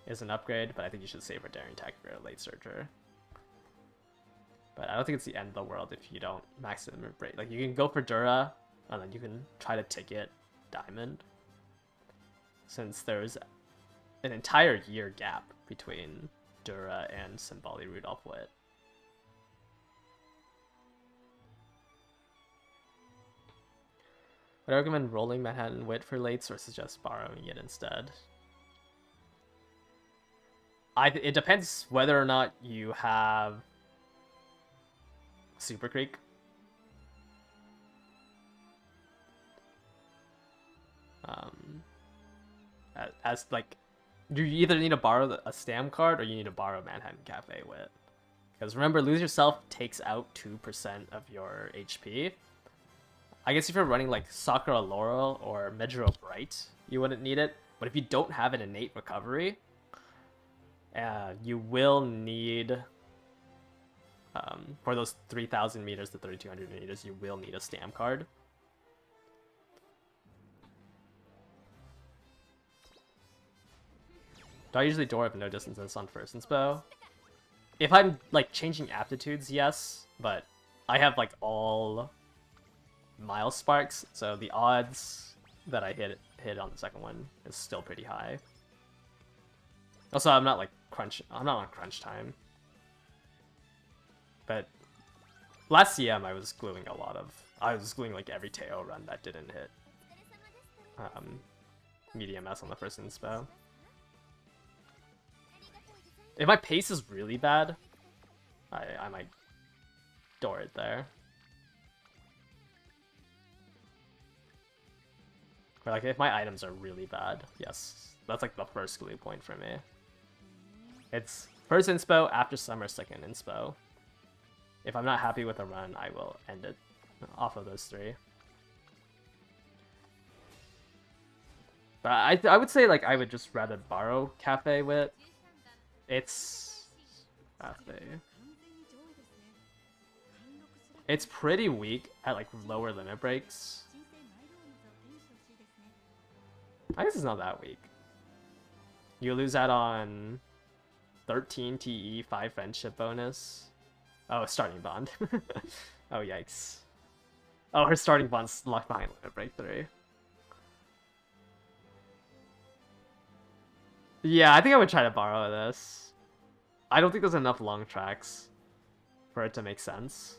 Speaker 1: is an upgrade, but I think you should save for Daring Tack if you're a late searcher. But I don't think it's the end of the world if you don't max Limit Break. Like you can go for Dura, and then you can try to ticket Diamond. Since there's an entire year gap between Dura and Symbolic Rudolph Wit. Would I recommend rolling Manhattan Wit for lates or suggest borrowing it instead? It depends whether or not you have Super Creek. As like, you either need to borrow a Stam card or you need to borrow Manhattan Cafe Wit. Because remember, Lose Yourself takes out 2% of your HP. I guess if you're running like Sakura Laurel or Medro Bright, you wouldn't need it. But if you don't have an innate recovery, you will need, for those 3,000 meters to 3,200 meters, you will need a stamp card. Do I usually door if no distances on first inspo? If I'm like changing aptitudes, yes, but I have like all mile sparks, so the odds that I hit on the second one is still pretty high. Also, I'm not on crunch time. But last CM I was gluing like every Teo run that didn't hit medium S on the first inspo. If my pace is really bad, I might door it there. Or like if my items are really bad, yes, that's like the first glue point for me. It's first inspo, after summer, second inspo. If I'm not happy with a run, I will end it off of those three. But I would say like I would just rather borrow Cafe Wit. It's Cafe. It's pretty weak at like lower limit breaks. I guess it's not that weak. You lose that on 13 TE, 5 friendship bonus. Oh, starting bond. Oh, yikes. Oh, her starting bond's locked behind limit break 3. Yeah, I think I would try to borrow this. I don't think there's enough long tracks for it to make sense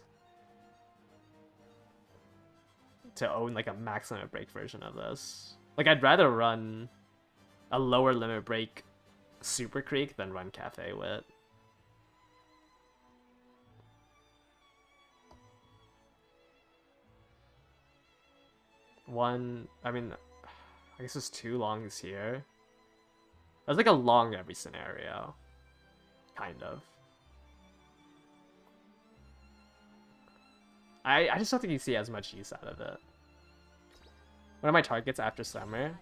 Speaker 1: to own like a max limit break version of this. Like, I'd rather run a lower limit break Super Creek than run Cafe Wit. I mean, I guess there's 2 longs here. There's like a long every scenario. Kind of. I just don't think you see as much use out of it. What are my targets after summer?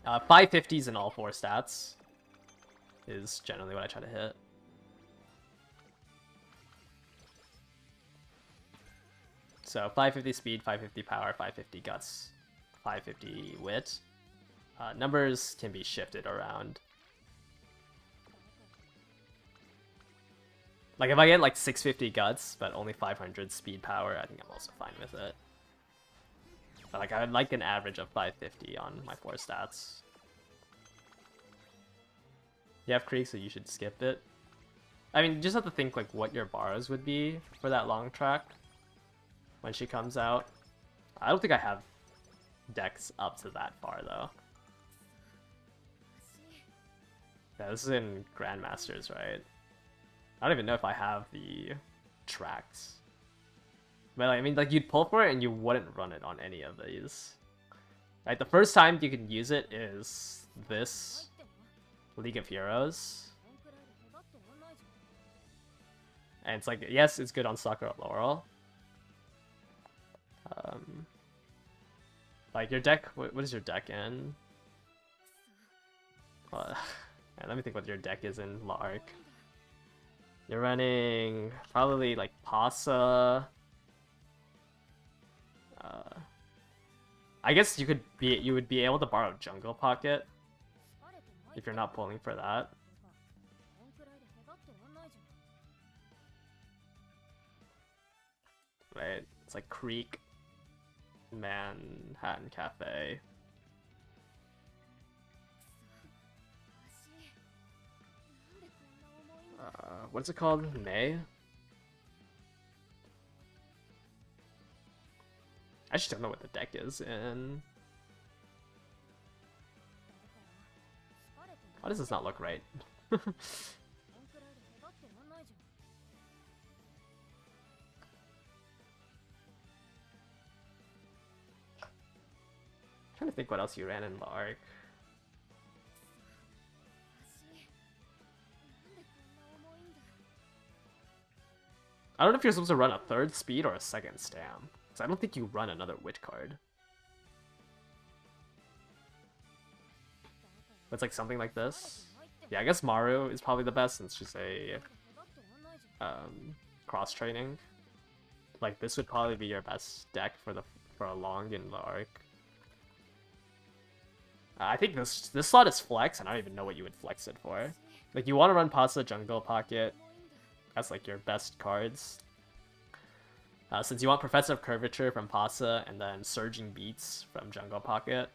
Speaker 1: 550s in all 4 stats is generally what I try to hit. So 550 speed, 550 power, 550 guts, 550 wit. Numbers can be shifted around. Like if I get like 650 guts, but only 500 speed power, I think I'm also fine with it. But like I would like an average of 550 on my 4 stats. You have Creek, so you should skip it. I mean, you just have to think like what your borrows would be for that long track when she comes out. I don't think I have decks up to that far though. Yeah, this is in Grandmasters, right? I don't even know if I have the tracks. But I mean, like, you'd pull for it and you wouldn't run it on any of these. Right, the first time you can use it is this League of Heroes. And it's like, yes, it's good on Sakura Laurel. Like, your deck, what is your deck in? Yeah, let me think what your deck is in Lark. You're running probably like Pasa. I guess you would be able to borrow Jungle Pocket if you're not pulling for that. Right, it's like Creek, Manhattan Cafe. What's it called? May? I just don't know what the deck is in. Why does this not look right? Trying to think what else you ran in Lark. I don't know if you're supposed to run a 3rd speed or a 2nd stam. Because I don't think you run another wit card. It's like something like this. Yeah, I guess Maru is probably the best since she's a cross training. Like this would probably be your best deck for a long in the arc. I think this slot is flex, and I don't even know what you would flex it for. Like you want to run Pasta Jungle Pocket. That's like your best cards. Since you want Professor of Curvature from Pasta and then Surging Beats from Jungle Pocket.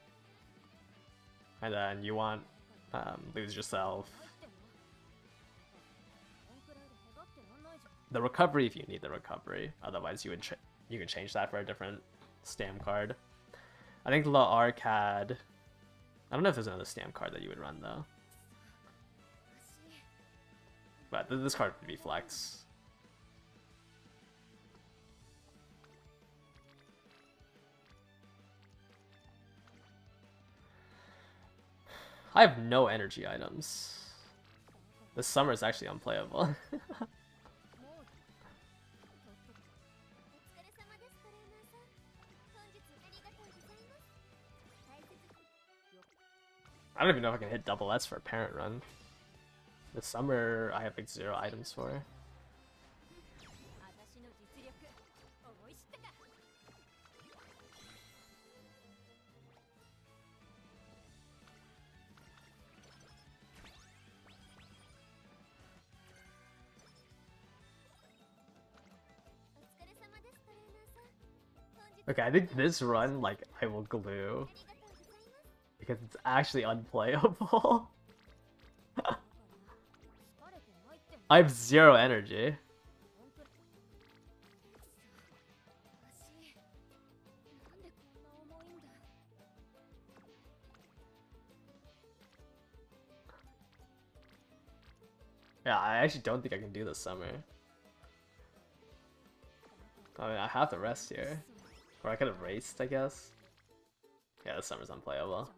Speaker 1: And then you want Lose Yourself. The Recovery if you need the Recovery. Otherwise you can change that for a different stam card. I think La Arc had... I don't know if there's another stam card that you would run though. But this card would be flex. I have no energy items. This summer is actually unplayable. I don't even know if I can hit double S for a parent run. This summer I have like 0 items for. Okay, I think this run, like, I will glue. Because it's actually unplayable. I have 0 energy. Yeah, I actually don't think I can do this summer. I mean, I have the rest here. Or I could have raced, I guess. Yeah, this summer's unplayable.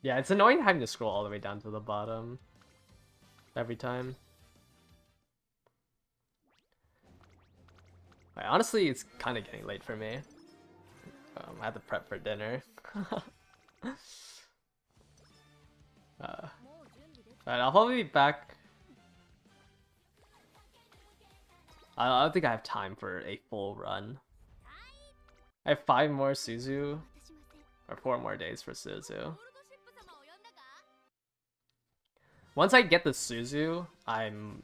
Speaker 1: Yeah, it's annoying having to scroll all the way down to the bottom every time. Honestly, it's kind of getting late for me. I have to prep for dinner. Alright, I'll probably be back. I don't think I have time for a full run. I have 5 more Suzu, or 4 more days for Suzu. Once I get the Suzu, I'm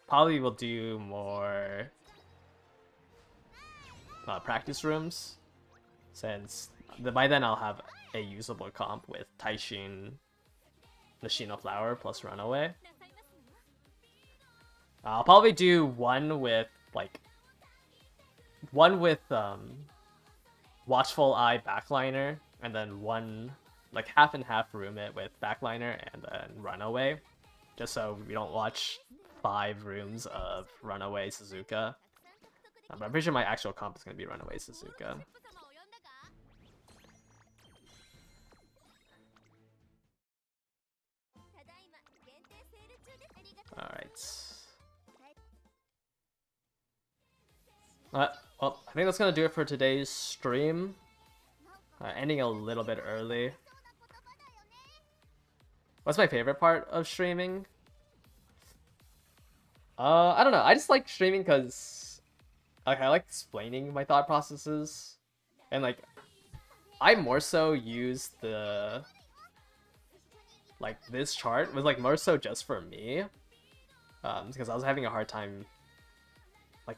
Speaker 1: probably will do more practice rooms, since by then I'll have a usable comp with Taishin, Machine of Flower plus Runaway. I'll probably do one with Watchful Eye Backliner, and then one like half and half room it with Backliner and then Runaway, just so we don't watch 5 rooms of Runaway Suzuka. But I'm pretty sure my actual comp is going to be Runaway Suzuka. Alright. Well, I think that's going to do it for today's stream. Ending a little bit early. What's my favorite part of streaming? I don't know. I just like streaming because I like explaining my thought processes. And like, I more so use the... this chart was more so just for me. Because I was having a hard time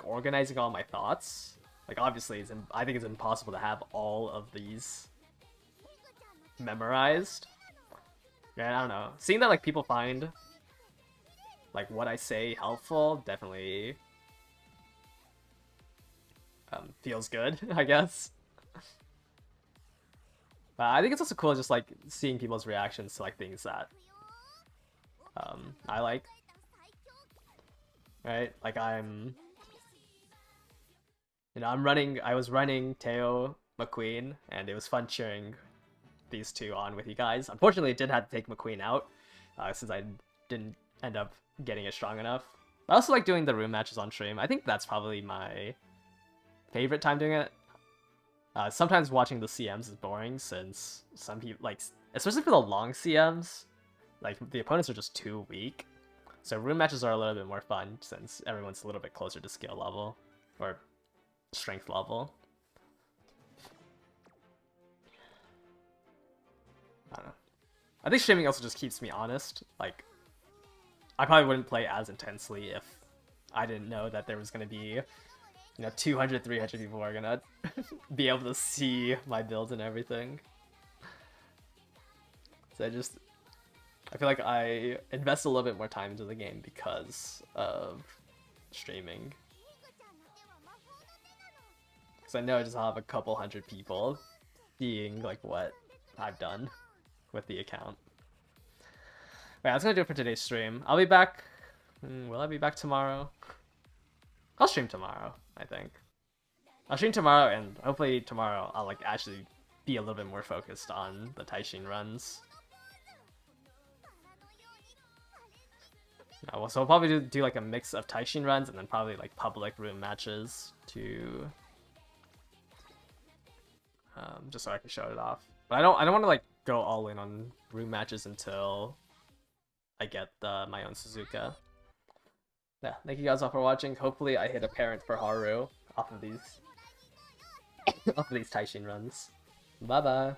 Speaker 1: organizing all my thoughts. Obviously, I think it's impossible to have all of these memorized. Yeah, I don't know. Seeing that people find what I say helpful definitely feels good, I guess. I think it's also cool just seeing people's reactions to things that I like. Right? I was running Teo McQueen, and it was fun cheering these two on with you guys. Unfortunately, it did have to take McQueen out, since I didn't end up getting it strong enough. I also like doing the room matches on stream. I think that's probably my favorite time doing it. Sometimes watching the CMs is boring since some people, like, especially for the long CMs, like, the opponents are just too weak. So room matches are a little bit more fun since everyone's a little bit closer to skill level, or strength level. I don't know. I think streaming also just keeps me honest. Like, I probably wouldn't play as intensely if I didn't know that there was going to be, 200, 300 people who are going to be able to see my builds and everything. So I feel like I invest a little bit more time into the game because of streaming. Because I know I just have a couple hundred people seeing like what I've done with the account. Alright, that's gonna do it for today's stream. I'll be back. Will I be back tomorrow? I'll stream tomorrow, I think. I'll stream tomorrow, and hopefully tomorrow I'll like actually be a little bit more focused on the Taishin runs. So I'll probably do like a mix of Taishin runs and then probably like public room matches to just so I can show it off. But I don't want to like go all in on room matches until I get my own Suzuka. Yeah, thank you guys all for watching. Hopefully I hit a parent for Haru off of these Taishin runs. Bye bye.